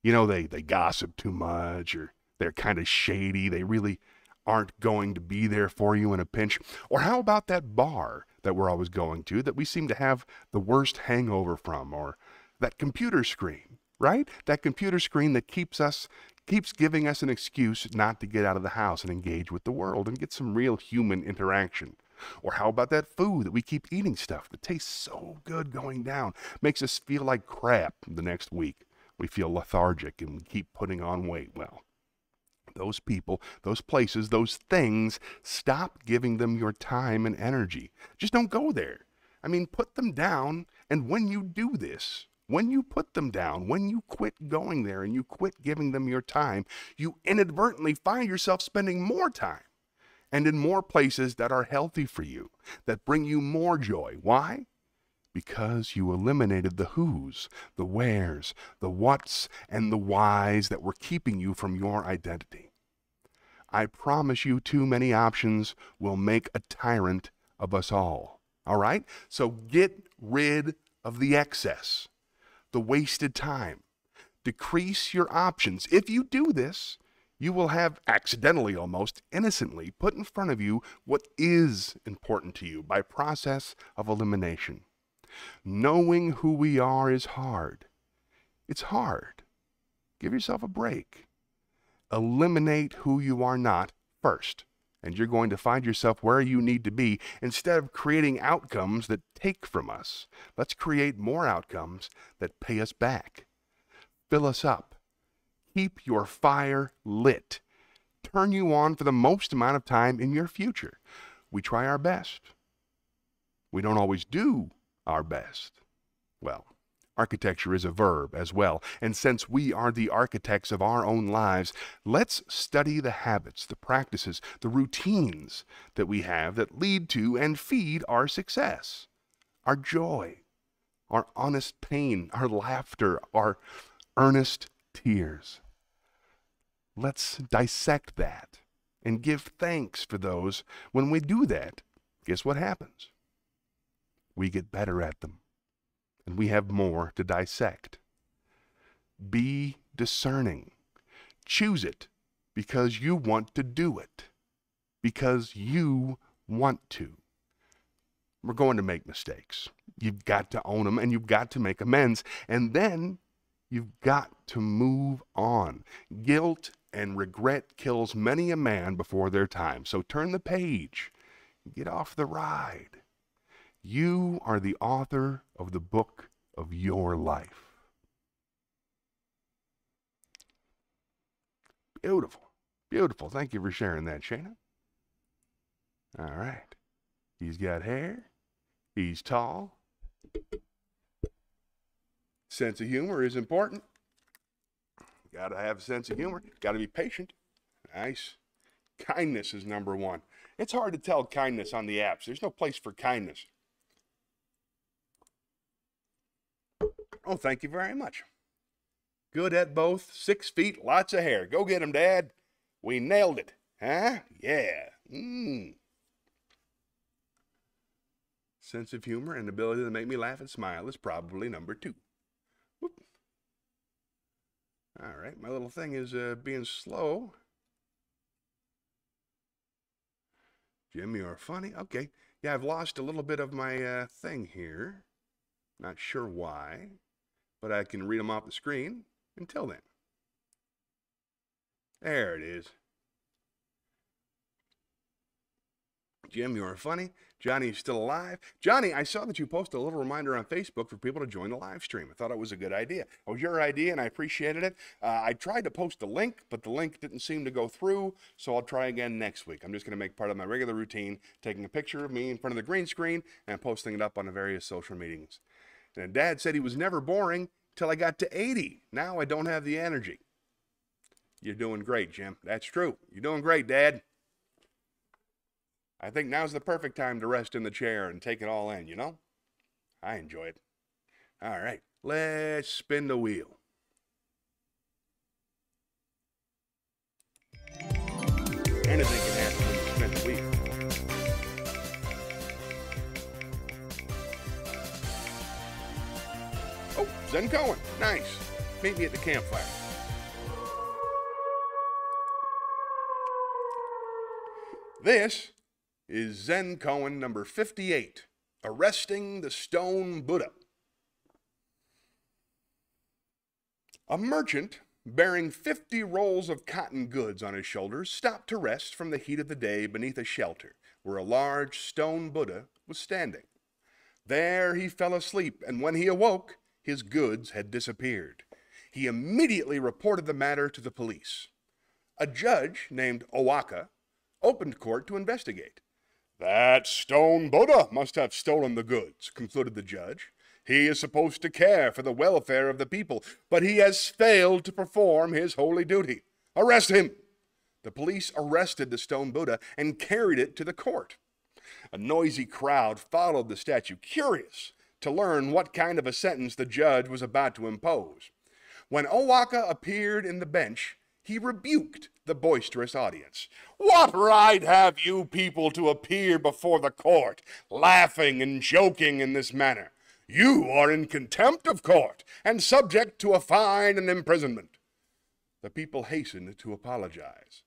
You know, they gossip too much, or they're kind of shady. They really aren't going to be there for you in a pinch. Or how about that bar that we're always going to that we seem to have the worst hangover from? Or that computer screen, right? That computer screen that keeps giving us an excuse not to get out of the house and engage with the world and get some real human interaction. Or how about that food that we keep eating stuff that tastes so good going down, makes us feel like crap the next week. We feel lethargic and we keep putting on weight. Well, those people, those places, those things, stop giving them your time and energy. Just don't go there. I mean, put them down, and when you do this, when you put them down, when you quit going there and you quit giving them your time, you inadvertently find yourself spending more time and in more places that are healthy for you, that bring you more joy. Why? Because you eliminated the who's, the where's, the what's, and the why's that were keeping you from your identity. I promise you, too many options will make a tyrant of us all. All right? So get rid of the excess, the wasted time. Decrease your options. If you do this, you will have accidentally, almost innocently, put in front of you what is important to you by process of elimination. Knowing who we are is hard. It's hard. Give yourself a break. Eliminate who you are not first, and you're going to find yourself where you need to be instead of creating outcomes that take from us. Let's create more outcomes that pay us back. Fill us up. Keep your fire lit. Turn you on for the most amount of time in your future. We try our best. We don't always do our best. Well, architecture is a verb as well, and since we are the architects of our own lives, let's study the habits, the practices, the routines that we have that lead to and feed our success, our joy, our honest pain, our laughter, our earnest tears. Let's dissect that and give thanks for those. When we do that, guess what happens? We get better at them, and we have more to dissect. Be discerning. Choose it because you want to do it, because you want to. We're going to make mistakes. You've got to own them, and you've got to make amends, and then you've got to move on. Guilt and regret kills many a man before their time. So turn the page. Get off the ride. You are the author of the book of your life. Beautiful. Beautiful. Thank you for sharing that, Shana. All right. He's got hair. He's tall. Sense of humor is important. Got to have a sense of humor. Got to be patient. Nice. Kindness is number one. It's hard to tell kindness on the apps. There's no place for kindness. Oh, thank you very much. Good at both. 6 feet, lots of hair. Go get him, Dad. We nailed it. Huh? Yeah. Sense of humor and ability to make me laugh and smile is probably number 2. Whoop. All right, my little thing is being slow. Jim, you're funny. Okay. Yeah, I've lost a little bit of my thing here. Not sure why, but I can read them off the screen until then. There it is. Jim, you're funny. Johnny's still alive. Johnny, I saw that you posted a little reminder on Facebook for people to join the live stream. I thought it was a good idea. It was your idea, and I appreciated it. I tried to post a link, but the link didn't seem to go through, so I'll try again next week. I'm just going to make part of my regular routine, taking a picture of me in front of the green screen and posting it up on the various social meetings. And Dad said he was never boring till I got to 80. Now I don't have the energy. You're doing great, Jim. That's true. You're doing great, Dad. I think now's the perfect time to rest in the chair and take it all in, you know? I enjoy it. All right, let's spin the wheel. Anything can happen when you spin the wheel. Oh, Zen Cohen. Nice. Meet me at the campfire. This is Zen Koan number 58, Arresting the Stone Buddha. A merchant bearing 50 rolls of cotton goods on his shoulders stopped to rest from the heat of the day beneath a shelter where a large stone Buddha was standing. There he fell asleep, and when he awoke, his goods had disappeared. He immediately reported the matter to the police. A judge named Owaka opened court to investigate. That stone Buddha must have stolen the goods, concluded the judge. He is supposed to care for the welfare of the people, but he has failed to perform his holy duty. Arrest him! The police arrested the stone Buddha and carried it to the court. A noisy crowd followed the statue, curious to learn what kind of a sentence the judge was about to impose. When Owaka appeared in the bench, he rebuked the boisterous audience. What right have you people to appear before the court, laughing and joking in this manner? You are in contempt of court and subject to a fine and imprisonment. The people hastened to apologize.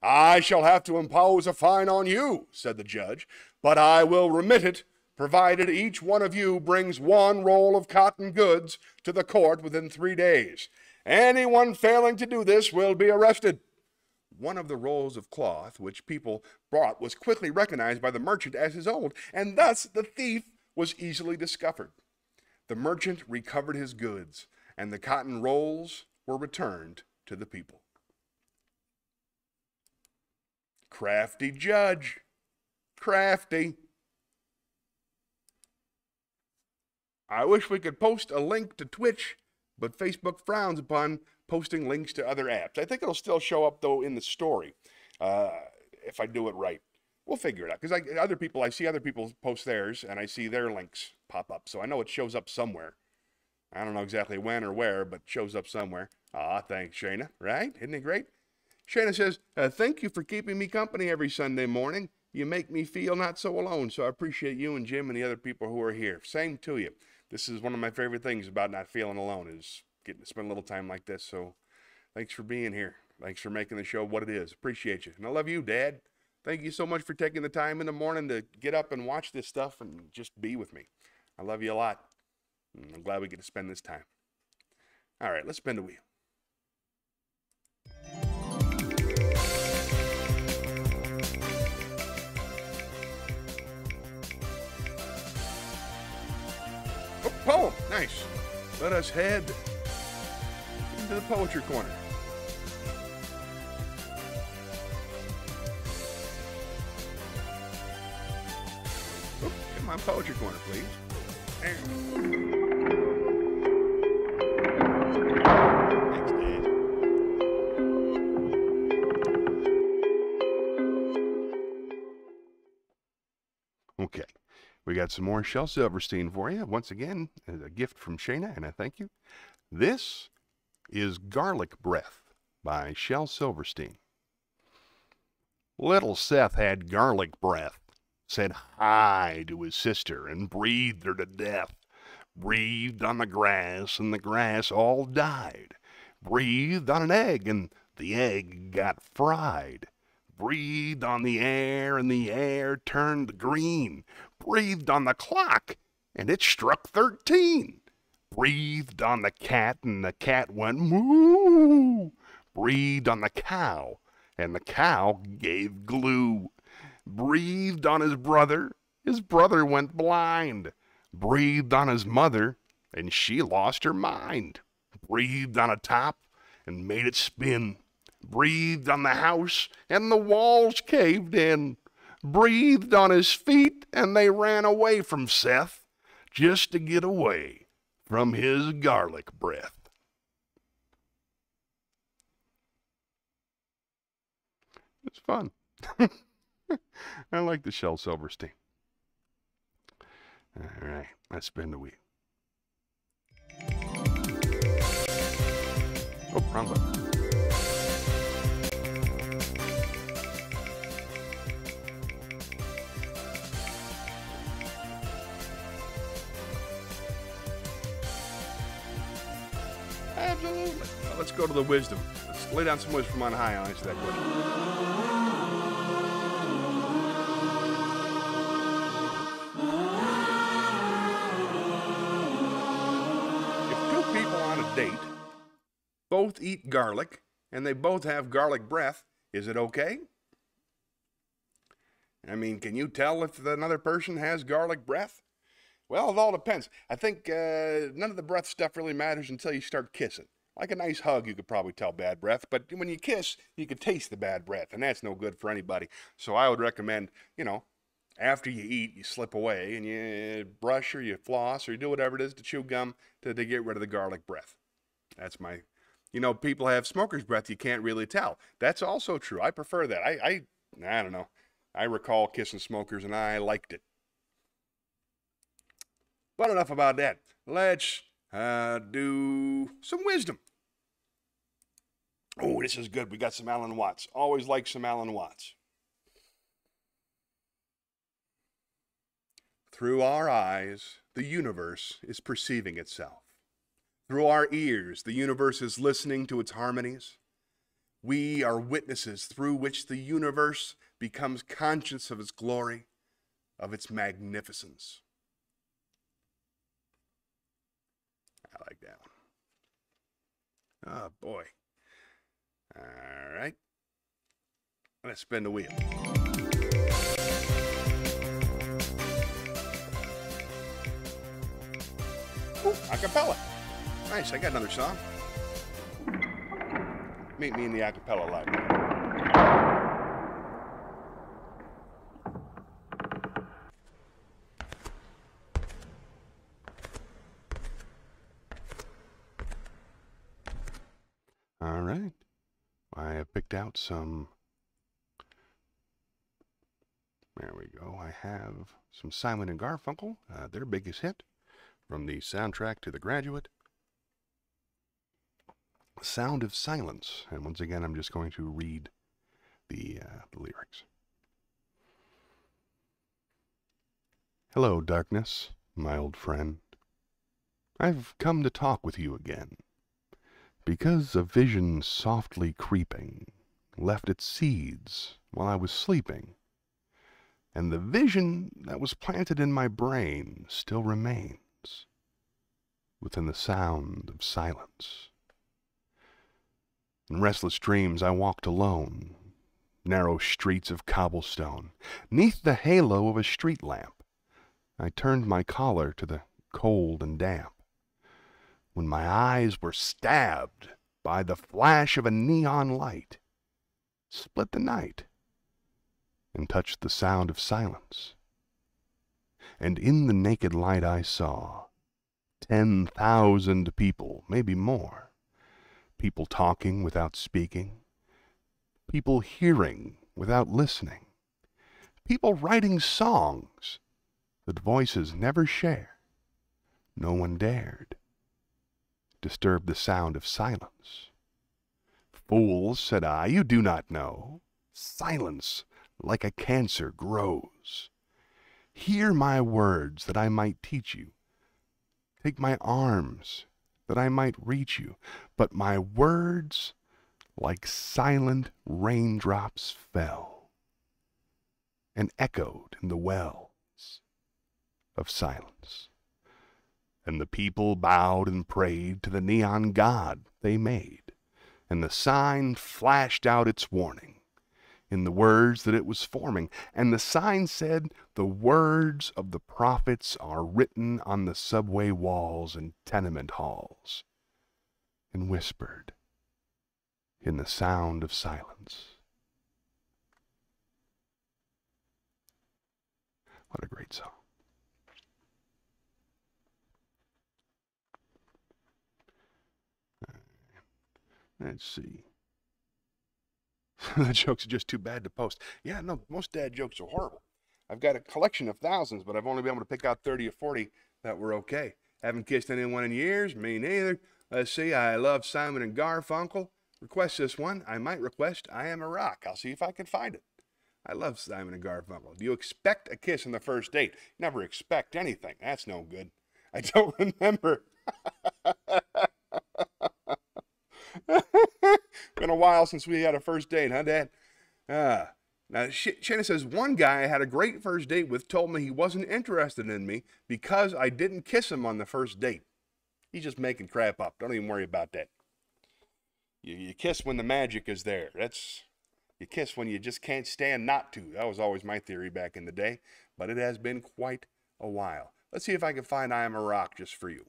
I shall have to impose a fine on you, said the judge, but I will remit it, provided each one of you brings 1 roll of cotton goods to the court within 3 days. Anyone failing to do this will be arrested. One of the rolls of cloth which people brought was quickly recognized by the merchant as his own, and thus the thief was easily discovered. The merchant recovered his goods, and the cotton rolls were returned to the people. Crafty judge. Crafty. I wish we could post a link to Twitch, but Facebook frowns upon posting links to other apps. I think it'll still show up, though, in the story, if I do it right. We'll figure it out, because I see other people post theirs, and I see their links pop up, so I know it shows up somewhere. I don't know exactly when or where, but it shows up somewhere. Thanks, Shayna, right? Isn't it great? Shayna says, thank you for keeping me company every Sunday morning. You make me feel not so alone, so I appreciate you and Jim and the other people who are here. Same to you. This is one of my favorite things about not feeling alone, is getting to spend a little time like this. So thanks for being here. Thanks for making the show what it is. Appreciate you. And I love you, Dad. Thank you so much for taking the time in the morning to get up and watch this stuff and just be with me. I love you a lot. And I'm glad we get to spend this time. All right, let's spin the wheel. Oh, poem. Nice. Let us head into the poetry corner. Oh, come on, poetry corner, please. Thanks, Dad. Okay, we got some more Shel Silverstein for you. Once again, as a gift from Shayna, and I thank you. This is Garlic Breath by Shel Silverstein. Little Seth had garlic breath, said hi to his sister and breathed her to death. Breathed on the grass and the grass all died. Breathed on an egg and the egg got fried. Breathed on the air and the air turned green. Breathed on the clock and it struck 13. Breathed on the cat and the cat went moo. Breathed on the cow and the cow gave glue. Breathed on his brother went blind. Breathed on his mother, and she lost her mind. Breathed on a top and made it spin. Breathed on the house, and the walls caved in. Breathed on his feet, and they ran away from Seth, just to get away from his garlic breath. It's fun. I like the Shel Silverstein. All right, let's spin the wheel. Oh, wrong button. Absolutely. Well, let's go to the wisdom. Let's lay down some wisdom from on high and answer that question. Date, both eat garlic, and they both have garlic breath, is it okay? I mean, can you tell if another person has garlic breath? Well, it all depends. I think none of the breath stuff really matters until you start kissing. Like a nice hug, you could probably tell bad breath, but when you kiss, you can taste the bad breath, and that's no good for anybody. So I would recommend, after you eat, you slip away, and you brush or you floss or you do whatever it is to chew gum to get rid of the garlic breath. That's my, people have smoker's breath. You can't really tell. That's also true. I prefer that. I don't know. I recall kissing smokers and I liked it. But enough about that. Let's do some wisdom. Oh, this is good. We got some Alan Watts. Always like some Alan Watts. Through our eyes, the universe is perceiving itself. Through our ears, the universe is listening to its harmonies. We are witnesses through which the universe becomes conscious of its glory, of its magnificence. I like that one. Oh, boy. All right. Let's spin the wheel. Ooh, acapella. Nice, I got another song. Meet me in the acapella library. All right. I have picked out some. There we go. I have some Simon and Garfunkel, their biggest hit from the soundtrack to The Graduate. Sound of Silence. And once again, I'm just going to read the lyrics. Hello, darkness, my old friend. I've come to talk with you again, because a vision softly creeping left its seeds while I was sleeping, and the vision that was planted in my brain still remains within the sound of silence. In restless dreams I walked alone, narrow streets of cobblestone. 'Neath the halo of a street lamp, I turned my collar to the cold and damp, when my eyes were stabbed by the flash of a neon light, split the night, and touched the sound of silence. And in the naked light I saw 10,000 people, maybe more. People talking without speaking. People hearing without listening. People writing songs that voices never share. No one dared disturb the sound of silence. Fools, said I, you do not know. Silence, like a cancer, grows. Hear my words that I might teach you. Take my arms that I might reach you. But my words, like silent raindrops, fell and echoed in the wells of silence. And the people bowed and prayed to the neon god they made, and the sign flashed out its warning in the words that it was forming. And the sign said, the words of the prophets are written on the subway walls and tenement halls, and whispered in the sound of silence. What a great song. Let's see. The jokes are just too bad to post. Yeah, no, most dad jokes are horrible. I've got a collection of thousands, but I've only been able to pick out 30 or 40 that were okay. Haven't kissed anyone in years, me neither. Let's see, I love Simon and Garfunkel. Request this one. I might request I Am a Rock. I'll see if I can find it. I love Simon and Garfunkel. Do you expect a kiss on the first date? Never expect anything. That's no good. I don't remember. Been a while since we had a first date, huh, Dad? Now, Shannon says, one guy I had a great first date with told me he wasn't interested in me because I didn't kiss him on the first date. He's just making crap up. Don't even worry about that. You kiss when the magic is there. You kiss when you just can't stand not to. That was always my theory back in the day, but it has been quite a while. Let's see if I can find I Am a Rock just for you.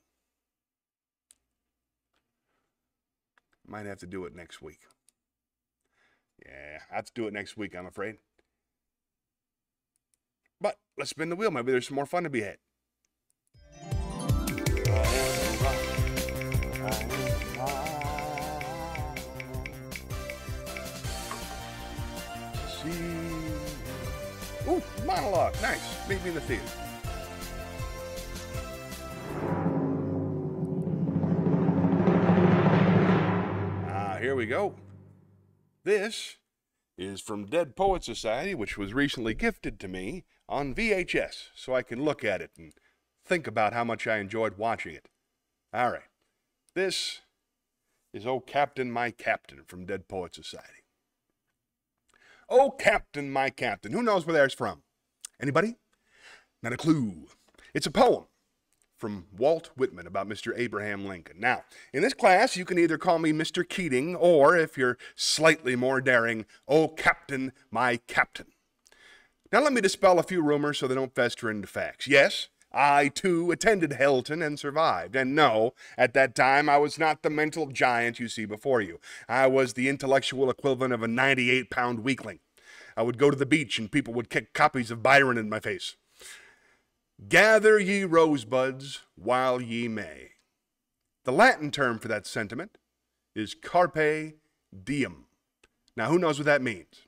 Might have to do it next week. Yeah, I have to do it next week, I'm afraid. But let's spin the wheel. Maybe there's some more fun to be had. Ooh, monologue. Nice. Meet me in the theater. Here we go. This is from Dead Poet Society, which was recently gifted to me on VHS, so I can look at it and think about how much I enjoyed watching it. All right. This is Oh Captain, My Captain from Dead Poet Society. Oh Captain, My Captain. Who knows where that's from? Anybody? Not a clue. It's a poem from Walt Whitman about Mr. Abraham Lincoln. Now, in this class, you can either call me Mr. Keating, or, if you're slightly more daring, Oh Captain, My Captain. Now, let me dispel a few rumors so they don't fester into facts. Yes, I, too, attended Helton and survived. And no, at that time, I was not the mental giant you see before you. I was the intellectual equivalent of a 98-pound weakling. I would go to the beach and people would kick copies of Byron in my face. Gather ye rosebuds while ye may. The Latin term for that sentiment is carpe diem. Now, who knows what that means?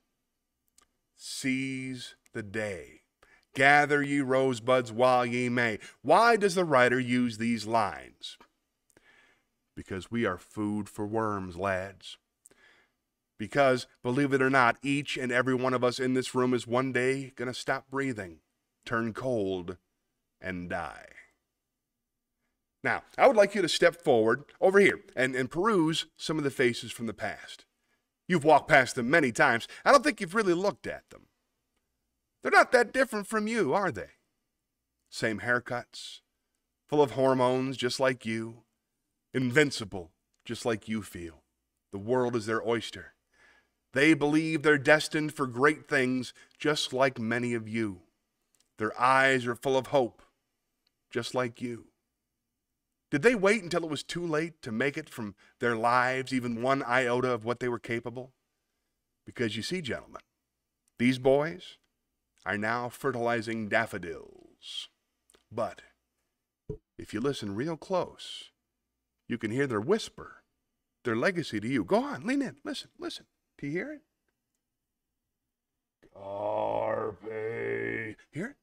Seize the day. Gather ye rosebuds while ye may. Why does the writer use these lines? Because we are food for worms, lads. Because, believe it or not, each and every one of us in this room is one day going to stop breathing, turn cold, and die. Now, I would like you to step forward over here and peruse some of the faces from the past. You've walked past them many times. I don't think you've really looked at them. They're not that different from you, are they? Same haircuts, full of hormones just like you, invincible just like you feel. The world is their oyster. They believe they're destined for great things just like many of you. Their eyes are full of hope, just like you. Did they wait until it was too late to make it from their lives even one iota of what they were capable? Because you see, gentlemen, these boys are now fertilizing daffodils. But if you listen real close, you can hear their whisper, their legacy to you. Go on, lean in, listen. Do you hear it? Carpe. Hear it?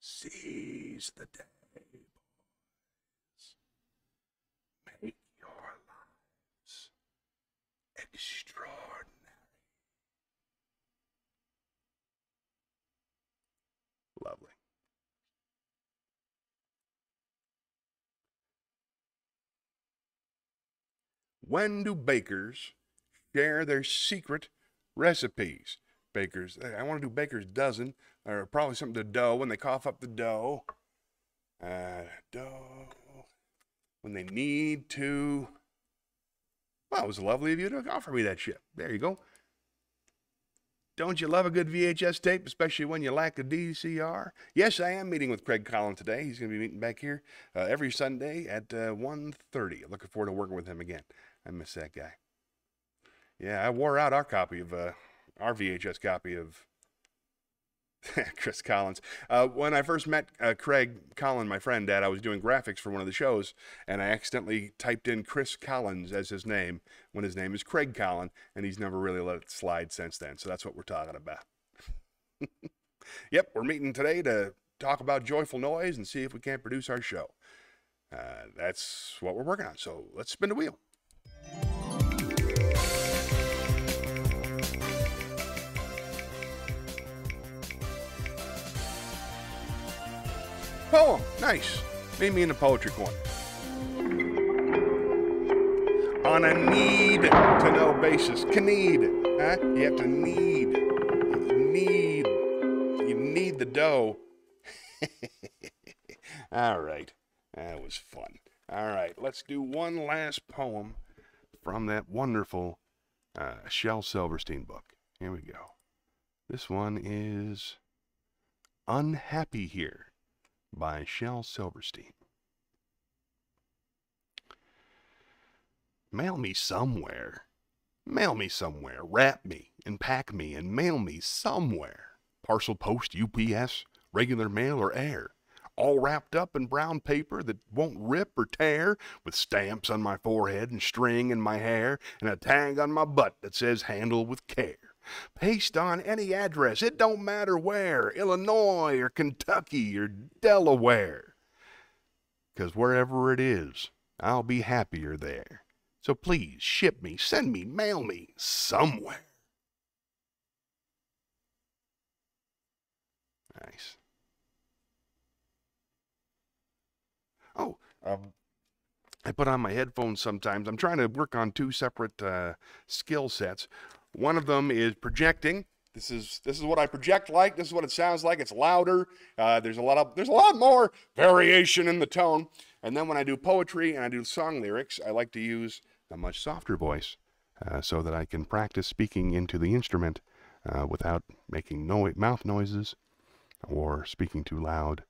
Seize the day, boys. Make your lives extraordinary. Lovely. When do bakers share their secret recipes? Bakers, I want to do baker's dozen, or probably something to dough when they cough up the dough. Dough, when they need to. Well, it was lovely of you to offer me that shit. There you go. Don't you love a good VHS tape, especially when you lack a DCR? Yes, I am meeting with Craig Collin today. He's going to be meeting back here every Sunday at 1:30. Looking forward to working with him again. I miss that guy. Yeah, I wore out our copy of, our VHS copy of Chris Collins. When I first met Craig Collin, my friend, Dad, I was doing graphics for one of the shows, and I accidentally typed in Chris Collins as his name when his name is Craig Collin, and he's never really let it slide since then. So that's what we're talking about. Yep, we're meeting today to talk about Joyful Noise and see if we can't produce our show. That's what we're working on. So let's spin the wheel. Poem. Nice. Meet me in the poetry corner. On a need-to-know basis. Need. Huh? You have to need. You need the dough. All right. That was fun. All right. Let's do one last poem from that wonderful Shel Silverstein book. Here we go. This one is Unhappy Here by Shel Silverstein. Mail me somewhere. Mail me somewhere. Wrap me and pack me and mail me somewhere. Parcel post, UPS, regular mail or air. All wrapped up in brown paper that won't rip or tear, with stamps on my forehead and string in my hair and a tag on my butt that says handle with care. Paste on any address, it don't matter where, Illinois or Kentucky or Delaware. 'Cause wherever it is, I'll be happier there. So please ship me, send me, mail me somewhere. Nice. Oh, I put on my headphones sometimes. I'm trying to work on two separate skill sets. One of them is projecting. This is what I project like. This is what it sounds like. It's louder. There's a lot more variation in the tone. And then when I do poetry and I do song lyrics, I like to use a much softer voice so that I can practice speaking into the instrument without making mouth noises or speaking too loud.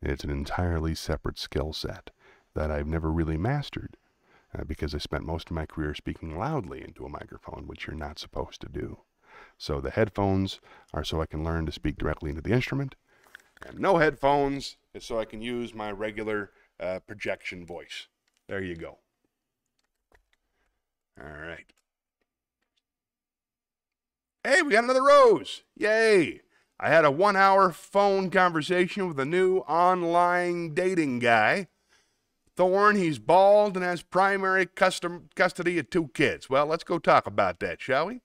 It's an entirely separate skill set that I've never really mastered because I spent most of my career speaking loudly into a microphone, which you're not supposed to do. So the headphones are so I can learn to speak directly into the instrument, and no headphones is so I can use my regular projection voice. There you go. All right. Hey, we got another rose. Yay. I had a 1-hour phone conversation with a new online dating guy. Thorne, he's bald and has primary custody of 2 kids. Well, let's go talk about that, shall we?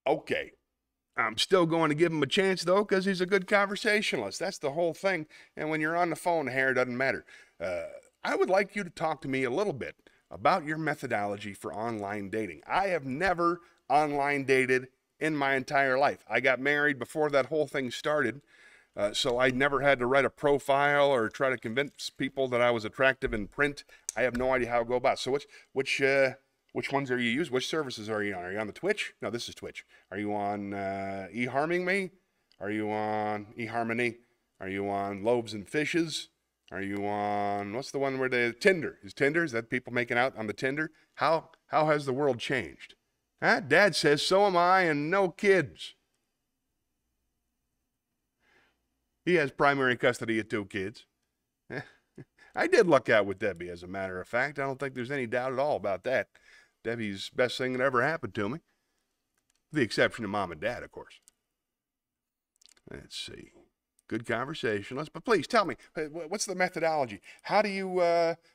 Okay. I'm still going to give him a chance, though, because he's a good conversationalist. That's the whole thing. And when you're on the phone, hair doesn't matter. I would like you to talk to me a little bit about your methodology for online dating. I have never online dated in my entire life. I got married before that whole thing started, so I never had to write a profile or try to convince people that I was attractive in print. I have no idea how to go about it. So which ones are you using? Which services are you on? Are you on the Twitch? No, this is Twitch. Are you on eHarming Me? Are you on eHarmony? Are you on Loaves and Fishes? Are you on, what's the one where Tinder? Is that people making out on the Tinder? How has the world changed? Huh? Dad says, so am I, and no kids. He has primary custody of 2 kids. I did luck out with Debbie, as a matter of fact. I don't think there's any doubt at all about that. Debbie's best thing that ever happened to me. With the exception of Mom and Dad, of course. Let's see. Good conversationalist. But please tell me, what's the methodology? How do you,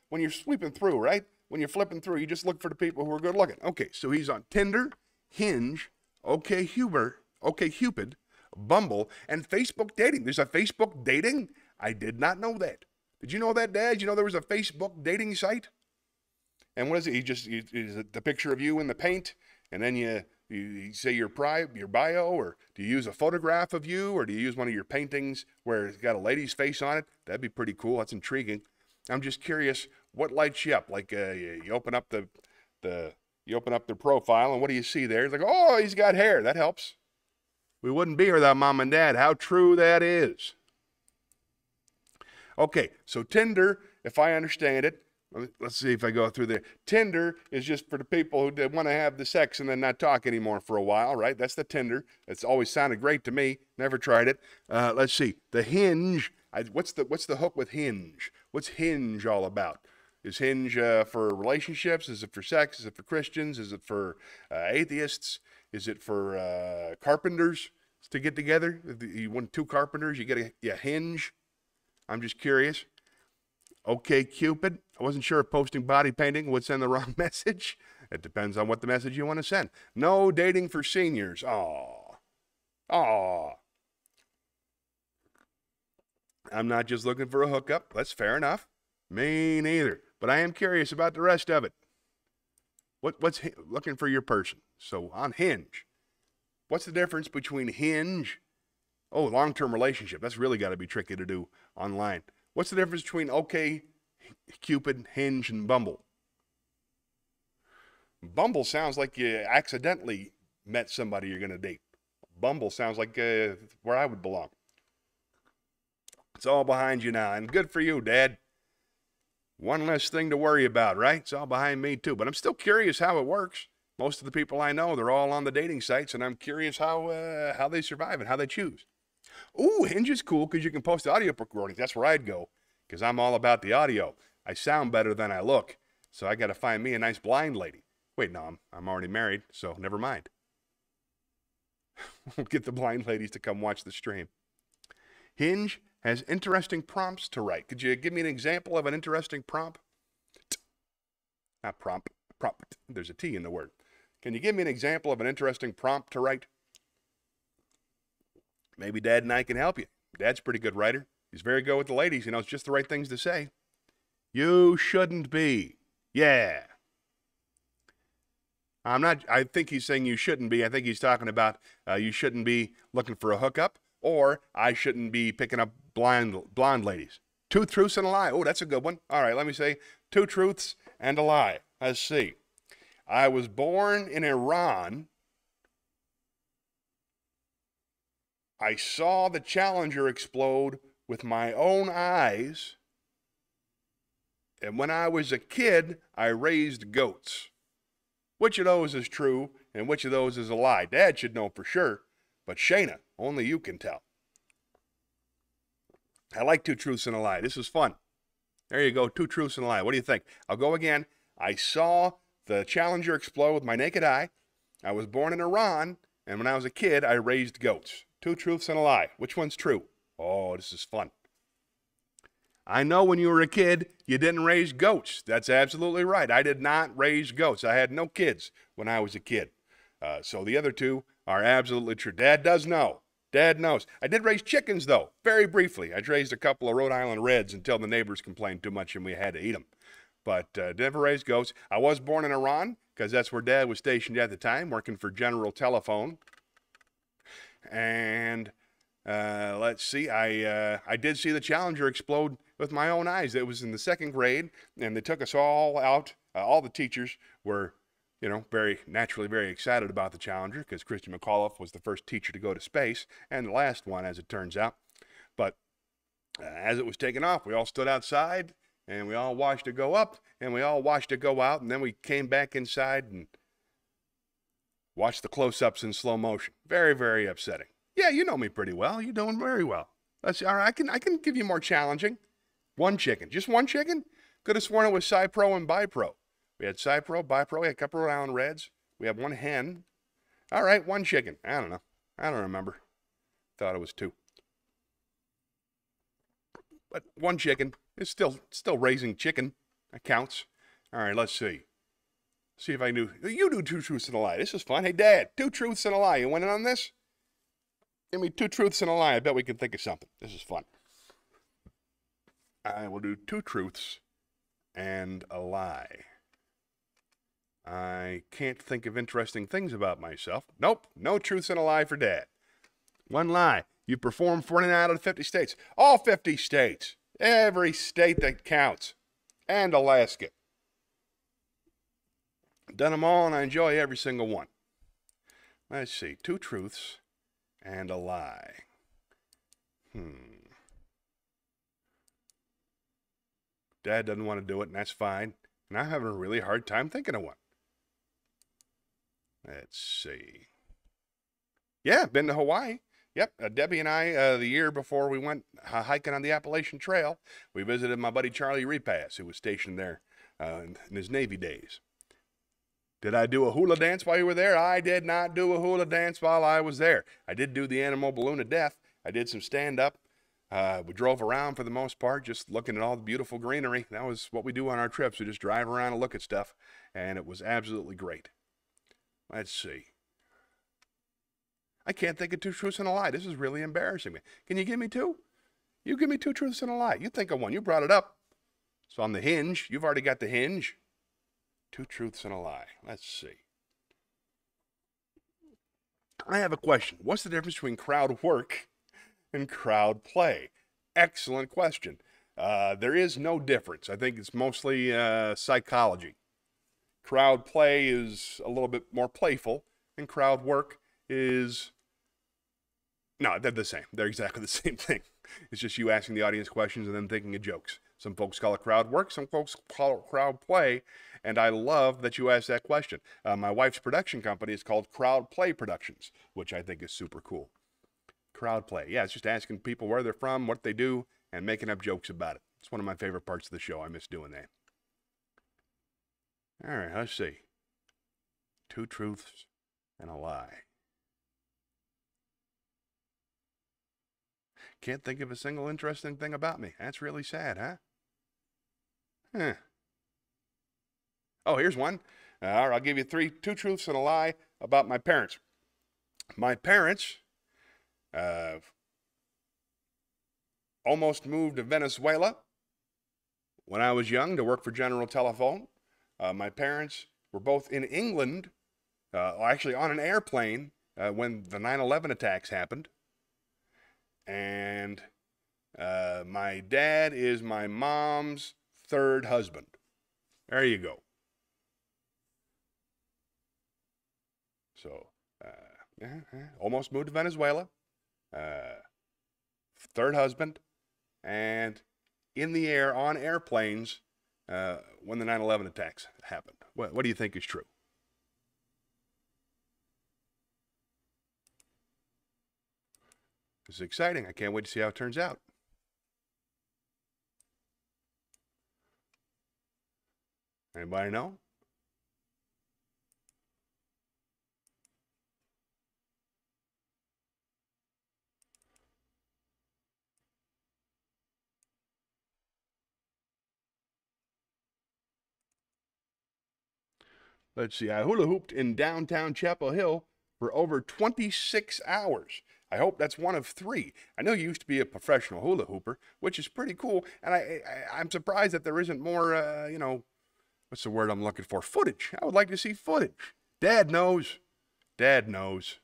when you're sweeping through, right? When you're flipping through, you just look for the people who are good looking. Okay, so he's on Tinder, Hinge, OkCupid, Bumble, and Facebook dating. There's a Facebook dating? I did not know that. Did you know that, Dad? Did you know there was a Facebook dating site? And what is it? Is it the picture of you in the paint, and then you say your bio, or do you use a photograph of you, or do you use one of your paintings where it's got a lady's face on it? That'd be pretty cool. That's intriguing. I'm just curious, what lights you up? Like you open up the profile, and what do you see there? It's like, oh, he's got hair. That helps. We wouldn't be here without Mom and Dad. How true that is. Okay, so Tinder, if I understand it, let's see if I go through there. Tinder is just for the people who want to have the sex and then not talk anymore for a while, right? That's the Tinder. It's always sounded great to me. Never tried it. Let's see. The Hinge. What's the hook with Hinge? What's Hinge all about? Is Hinge for relationships? Is it for sex? Is it for Christians? Is it for atheists? Is it for carpenters to get together? If you want 2 carpenters, you get a Hinge. I'm just curious. OkCupid. I wasn't sure if posting body painting would send the wrong message. It depends on what the message you want to send. No dating for seniors. Aw. I'm not just looking for a hookup. That's fair enough. Me neither. But I am curious about the rest of it. What's looking for your person? So on Hinge, what's the difference between Hinge? Oh, long-term relationship. That's really got to be tricky to do online. What's the difference between OkCupid, Hinge, and Bumble? Bumble sounds like you accidentally met somebody you're going to date. Bumble sounds like where I would belong. It's all behind you now, and good for you, Dad. One less thing to worry about, right? It's all behind me, too. But I'm still curious how it works. Most of the people I know, they're all on the dating sites, and I'm curious how they survive and how they choose. Ooh, Hinge is cool because you can post audio recordings. That's where I'd go because I'm all about the audio. I sound better than I look, so I got to find me a nice blind lady. Wait, no, I'm already married, so never mind. We'll get the blind ladies to come watch the stream. Hinge has interesting prompts to write. Could you give me an example of an interesting prompt? Not prompt, prompt. There's a T in the word. Can you give me an example of an interesting prompt to write? Maybe Dad and I can help you. Dad's a pretty good writer. He's very good with the ladies. He knows just the right things to say. You shouldn't be. Yeah. I think he's saying you shouldn't be. I think he's talking about you shouldn't be looking for a hookup, or I shouldn't be picking up blonde ladies. 2 truths and a lie. Oh, that's a good one. All right, let me say 2 truths and a lie. Let's see. I was born in Iran. I saw the Challenger explode with my own eyes. And when I was a kid, I raised goats. Which of those is true and which of those is a lie? Dad should know for sure, but Shayna, only you can tell. I like 2 truths and a lie. This is fun. There you go, 2 truths and a lie. What do you think? I'll go again. I saw the Challenger explode with my naked eye. I was born in Iran, and when I was a kid, I raised goats. 2 truths and a lie. Which one's true? Oh, this is fun. I know when you were a kid, you didn't raise goats. That's absolutely right. I did not raise goats. I had no kids when I was a kid. So the other 2 are absolutely true. Dad does know. Dad knows. I did raise chickens, though, very briefly. I raised a couple of Rhode Island Reds until the neighbors complained too much and we had to eat them. But never raised goats. I was born in Iran because that's where Dad was stationed at the time, working for General Telephone. And let's see, I did see the Challenger explode with my own eyes. It was in the 2nd grade, and they took us all out. All the teachers were, very excited about the Challenger because Christy McAuliffe was the first teacher to go to space, and the last one, as it turns out. But as it was taking off, we all stood outside, and we all watched it go up, and we all watched it go out, and then we came back inside and watched the close-ups in slow motion. Very, very upsetting. Yeah, you know me pretty well. You're doing very well. Let's see. All right, I can give you more challenging. 1 chicken. Just 1 chicken? Could have sworn it was Cy-Pro and Bi-Pro. We had Cy-Pro, Bi-Pro. We had a couple of Rhode Island Reds. We have 1 hen. All right, 1 chicken. I don't know. I don't remember. Thought it was 2. But 1 chicken is still raising chicken. That counts. All right, let's see. See if I knew. You do 2 truths and a lie. This is fun. Hey, Dad, 2 truths and a lie. You winning on this? Give me 2 truths and a lie. I bet we can think of something. This is fun. I will do 2 truths and a lie. I can't think of interesting things about myself. Nope, no truths and a lie for Dad. 1 lie. You performed 49 out of 50 states. All 50 states. Every state that counts. And Alaska. Done them all, and I enjoy every single one. Let's see. 2 truths and a lie. Dad doesn't want to do it, and that's fine. And I'm having a really hard time thinking of one. Let's see. Yeah, been to Hawaii. Yep, Debbie and I, the year before we went hiking on the Appalachian Trail, we visited my buddy Charlie Repass, who was stationed there in his Navy days. Did I do a hula dance while you were there? I did not do a hula dance while I was there. I did do the animal balloon of death. I did some stand-up. We drove around for the most part, just looking at all the beautiful greenery. That was what we do on our trips. We just drive around and look at stuff, and it was absolutely great. Let's see. I can't think of 2 truths and a lie. This is really embarrassing me. Can you give me 2? You give me 2 truths and a lie. You think of one. You brought it up. So on the hinge, you've already got the hinge. 2 truths and a lie. Let's see. I have a question. What's the difference between crowd work and crowd play? Excellent question. There is no difference. I think it's mostly psychology. Crowd play is a little bit more playful, and crowd work is... No, they're the same. They're exactly the same thing. It's just you asking the audience questions and then thinking of jokes. Some folks call it crowd work, some folks call it crowd play, and I love that you asked that question. My wife's production company is called Crowd Play Productions, which I think is super cool. Crowd play. Yeah, it's just asking people where they're from, what they do, and making up jokes about it. It's one of my favorite parts of the show. I miss doing that. All right, let's see. 2 truths and a lie. Can't think of a single interesting thing about me. That's really sad, huh? Oh, here's one. All right, I'll give you two truths and a lie about my parents. My parents almost moved to Venezuela when I was young to work for General Telephone. My parents were both in England, actually on an airplane when the 9/11 attacks happened. And my dad is my mom's third husband. There you go. So, almost moved to Venezuela. Third husband. And in the air, on airplanes, when the 9/11 attacks happened. What do you think is true? This is exciting. I can't wait to see how it turns out. Anybody know? Let's see. I hula hooped in downtown Chapel Hill for over 26 hours. I hope that's one of 3. I know you used to be a professional hula hooper, which is pretty cool. And I'm surprised that there isn't more, what's the word I'm looking for? Footage. I would like to see footage. Dad knows. Dad knows.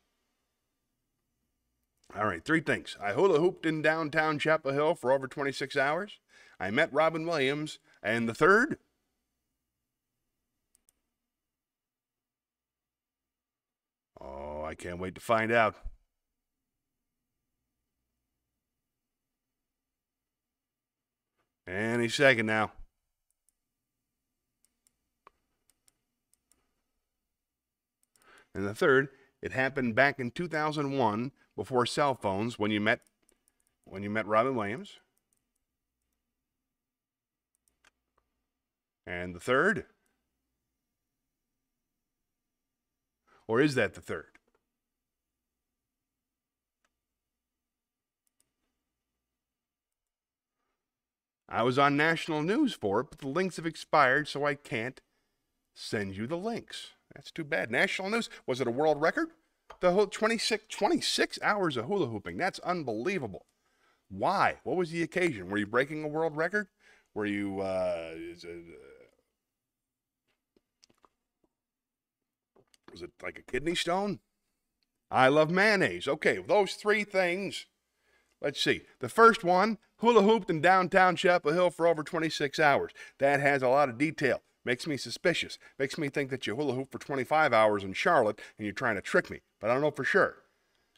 All right, 3 things. I hula hooped in downtown Chapel Hill for over 26 hours. I met Robin Williams. And the third? Oh, I can't wait to find out. Any second now. And the third, it happened back in 2001 before cell phones when you met Robin Williams. And the third? Or is that the third? I was on national news for it, but the links have expired, so I can't send you the links. That's too bad. National news. Was it a world record? The whole 26 hours of hula hooping. That's unbelievable. Why? What was the occasion? Were you breaking a world record? Were you, was it like a kidney stone? I love mayonnaise. Okay, those 3 things. Let's see. The first one, hula hooped in downtown Chapel Hill for over 26 hours. That has a lot of detail. Makes me suspicious. Makes me think that you hula hoop for 25 hours in Charlotte and you're trying to trick me. But I don't know for sure.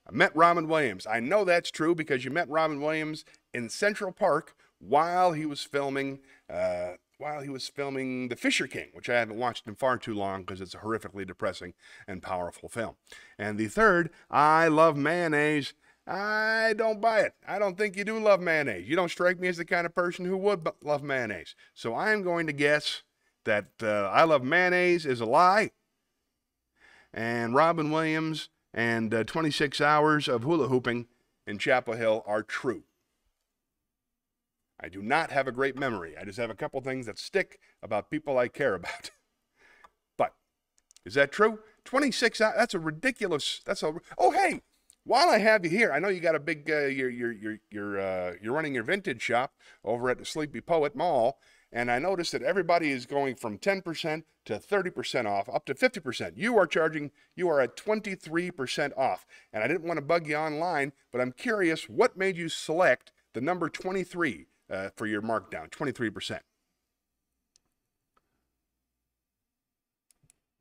I met Robin Williams. I know that's true because you met Robin Williams in Central Park while he was filming The Fisher King, which I haven't watched in far too long because it's a horrifically depressing and powerful film. And the third, I love mayonnaise. I don't buy it. I don't think you do love mayonnaise. You don't strike me as the kind of person who would love mayonnaise. So I'm going to guess that I love mayonnaise is a lie. And Robin Williams and 26 hours of hula hooping in Chapel Hill are true. I do not have a great memory. I just have a couple things that stick about people I care about. But is that true? 26 hours, that's a ridiculous, oh, hey, while I have you here, I know you got a big, you're running your vintage shop over at the Sleepy Poet Mall, and I noticed that everybody is going from 10% to 30% off, up to 50%. You are at 23% off, and I didn't want to bug you online, but I'm curious, what made you select the number 23 for your markdown, 23%?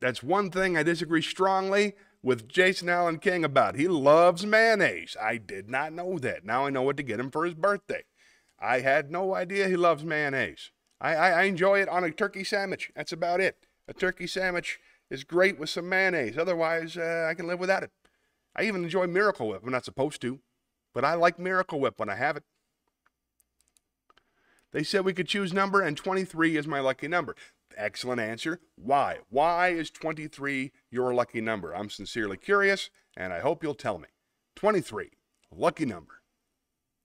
That's one thing I disagree strongly with Jason Allen King about. He loves mayonnaise. I did not know that. Now I know what to get him for his birthday. I had no idea he loves mayonnaise. I enjoy it on a turkey sandwich. That's about it. A turkey sandwich is great with some mayonnaise. Otherwise, I can live without it. I even enjoy Miracle Whip. I'm not supposed to, but I like Miracle Whip when I have it. They said we could choose number, and 23 is my lucky number. Excellent answer. Why? Why is 23 your lucky number? I'm sincerely curious, and I hope you'll tell me. 23, lucky number.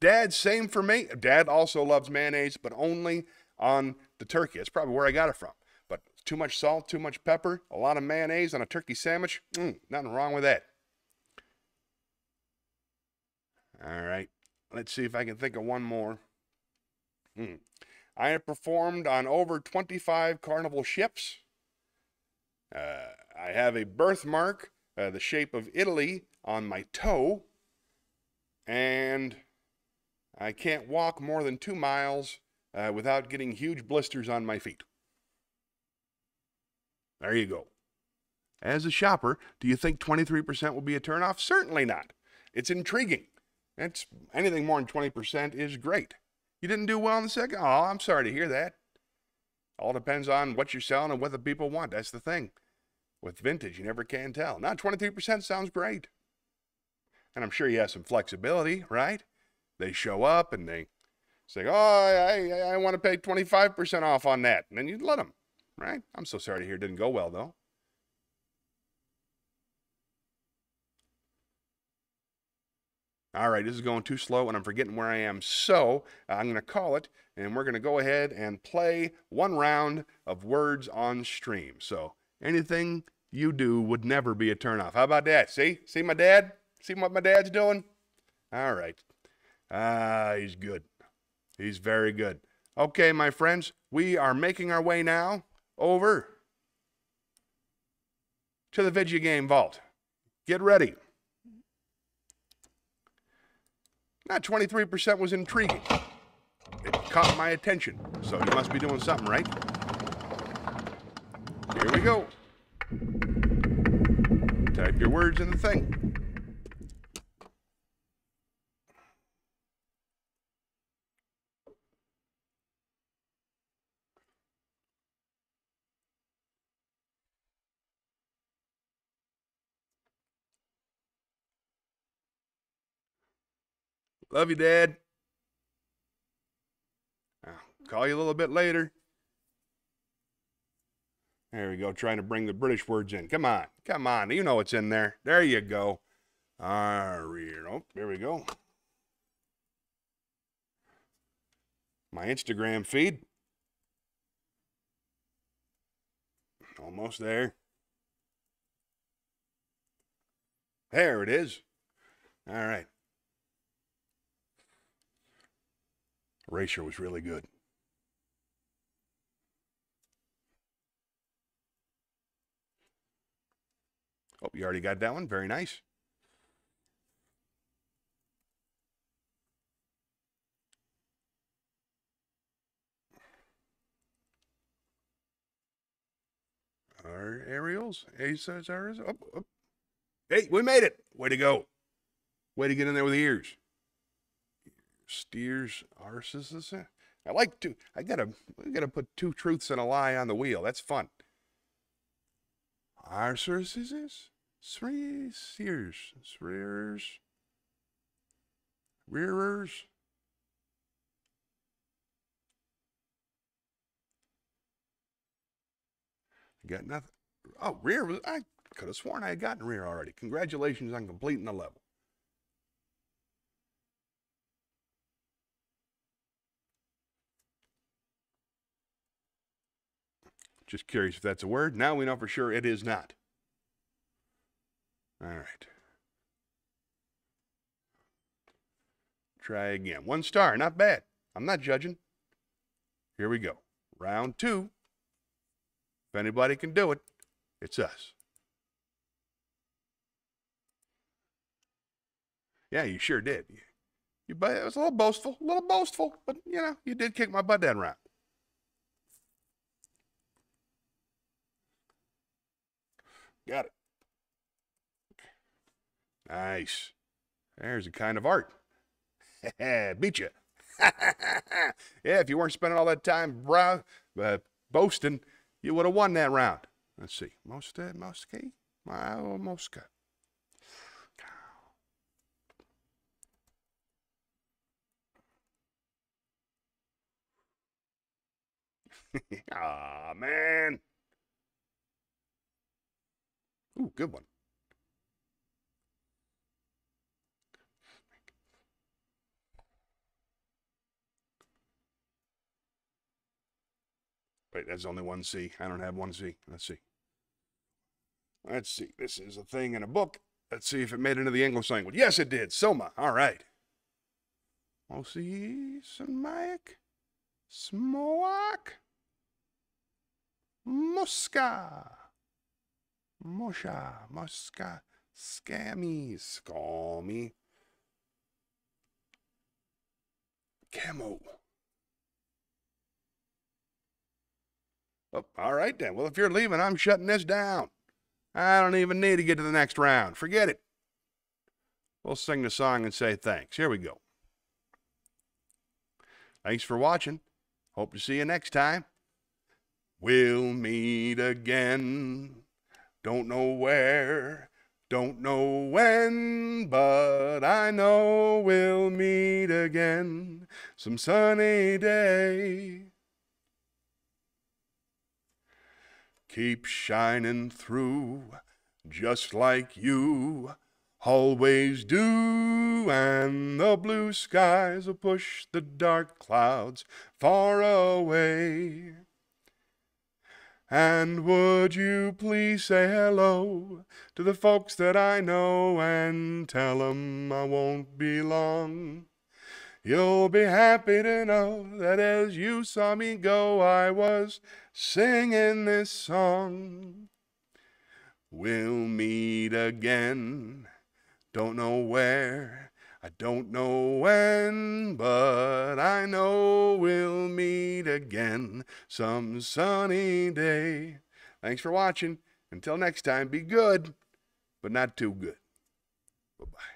Dad, same for me. Dad also loves mayonnaise, but only on the turkey. That's probably where I got it from. But too much salt, too much pepper, a lot of mayonnaise on a turkey sandwich. Nothing wrong with that. All right. Let's see if I can think of one more. I have performed on over 25 Carnival ships. I have a birthmark, the shape of Italy, on my toe. And I can't walk more than 2 miles without getting huge blisters on my feet. There you go. As a shopper, do you think 23% will be a turnoff? Certainly not. It's intriguing. Anything more than 20% is great. You didn't do well in the second? Oh, I'm sorry to hear that. All depends on what you're selling and what the people want. That's the thing. With vintage, you never can tell. Now, 23% sounds great. And I'm sure you have some flexibility, right? They show up and they say, oh, I want to pay 25% off on that. And then you let them, right? I'm so sorry to hear it didn't go well, though. All right, this is going too slow and I'm forgetting where I am. So I'm going to call it and we're going to go ahead and play one round of words on stream. So anything you do would never be a turnoff. How about that? See my dad? See what my dad's doing? All right. He's good. He's very good. Okay, my friends, we are making our way now over to the Video Game Vault. Get ready. Now, 23% was intriguing. It caught my attention, so you must be doing something right. Here we go. Type your words in the thing. Love you, Dad. I'll call you a little bit later. There we go, trying to bring the British words in. Come on, come on. You know what's in there. There you go. Oh, there we go. My Instagram feed. Almost there. There it is. All right. Erasure was really good. Oh, you already got that one? Very nice. Our Ariels? Aces, ours? Oh. Hey, we made it. Way to go. Way to get in there with the ears. Steers, arses. I gotta put two truths and a lie on the wheel. That's fun. Arses, sears, rearers. Got nothing. Oh, rear was, I could have sworn I had gotten rear already. Congratulations on completing the level. Just curious if that's a word. Now we know for sure it is not. All right. Try again. 1 star, not bad. I'm not judging. Here we go. Round 2. If anybody can do it, it's us. Yeah, you sure did. It was a little boastful, but you know, you did kick my butt that round. Got it. Nice. There's a kind of art. Beat you. Yeah, if you weren't spending all that time boasting, you would have won that round. Let's see. Mosca. Ah, man. Ooh, good one. Wait, that's only one C. I don't have one C. Let's see. Let's see. This is a thing in a book. Let's see if it made it into the English language. Yes, it did. Soma. All right. Osi, Samayak, Smoak, Muska, Mosha, Muska, Scammy, Scammy, Camo. Oh, all right then. Well, if you're leaving, I'm shutting this down. I don't even need to get to the next round. Forget it. We'll sing the song and say thanks. Here we go. Thanks for watching. Hope to see you next time. We'll meet again. Don't know where, don't know when, but I know we'll meet again some sunny day. Keep shining through, just like you always do, and the blue skies will push the dark clouds far away. And would you please say hello to the folks that I know and tell them I won't be long. You'll be happy to know that as you saw me go, I was singing this song. We'll meet again, don't know where, I don't know when, but I know we'll meet again some sunny day. Thanks for watching. Until next time, be good, but not too good. Bye-bye.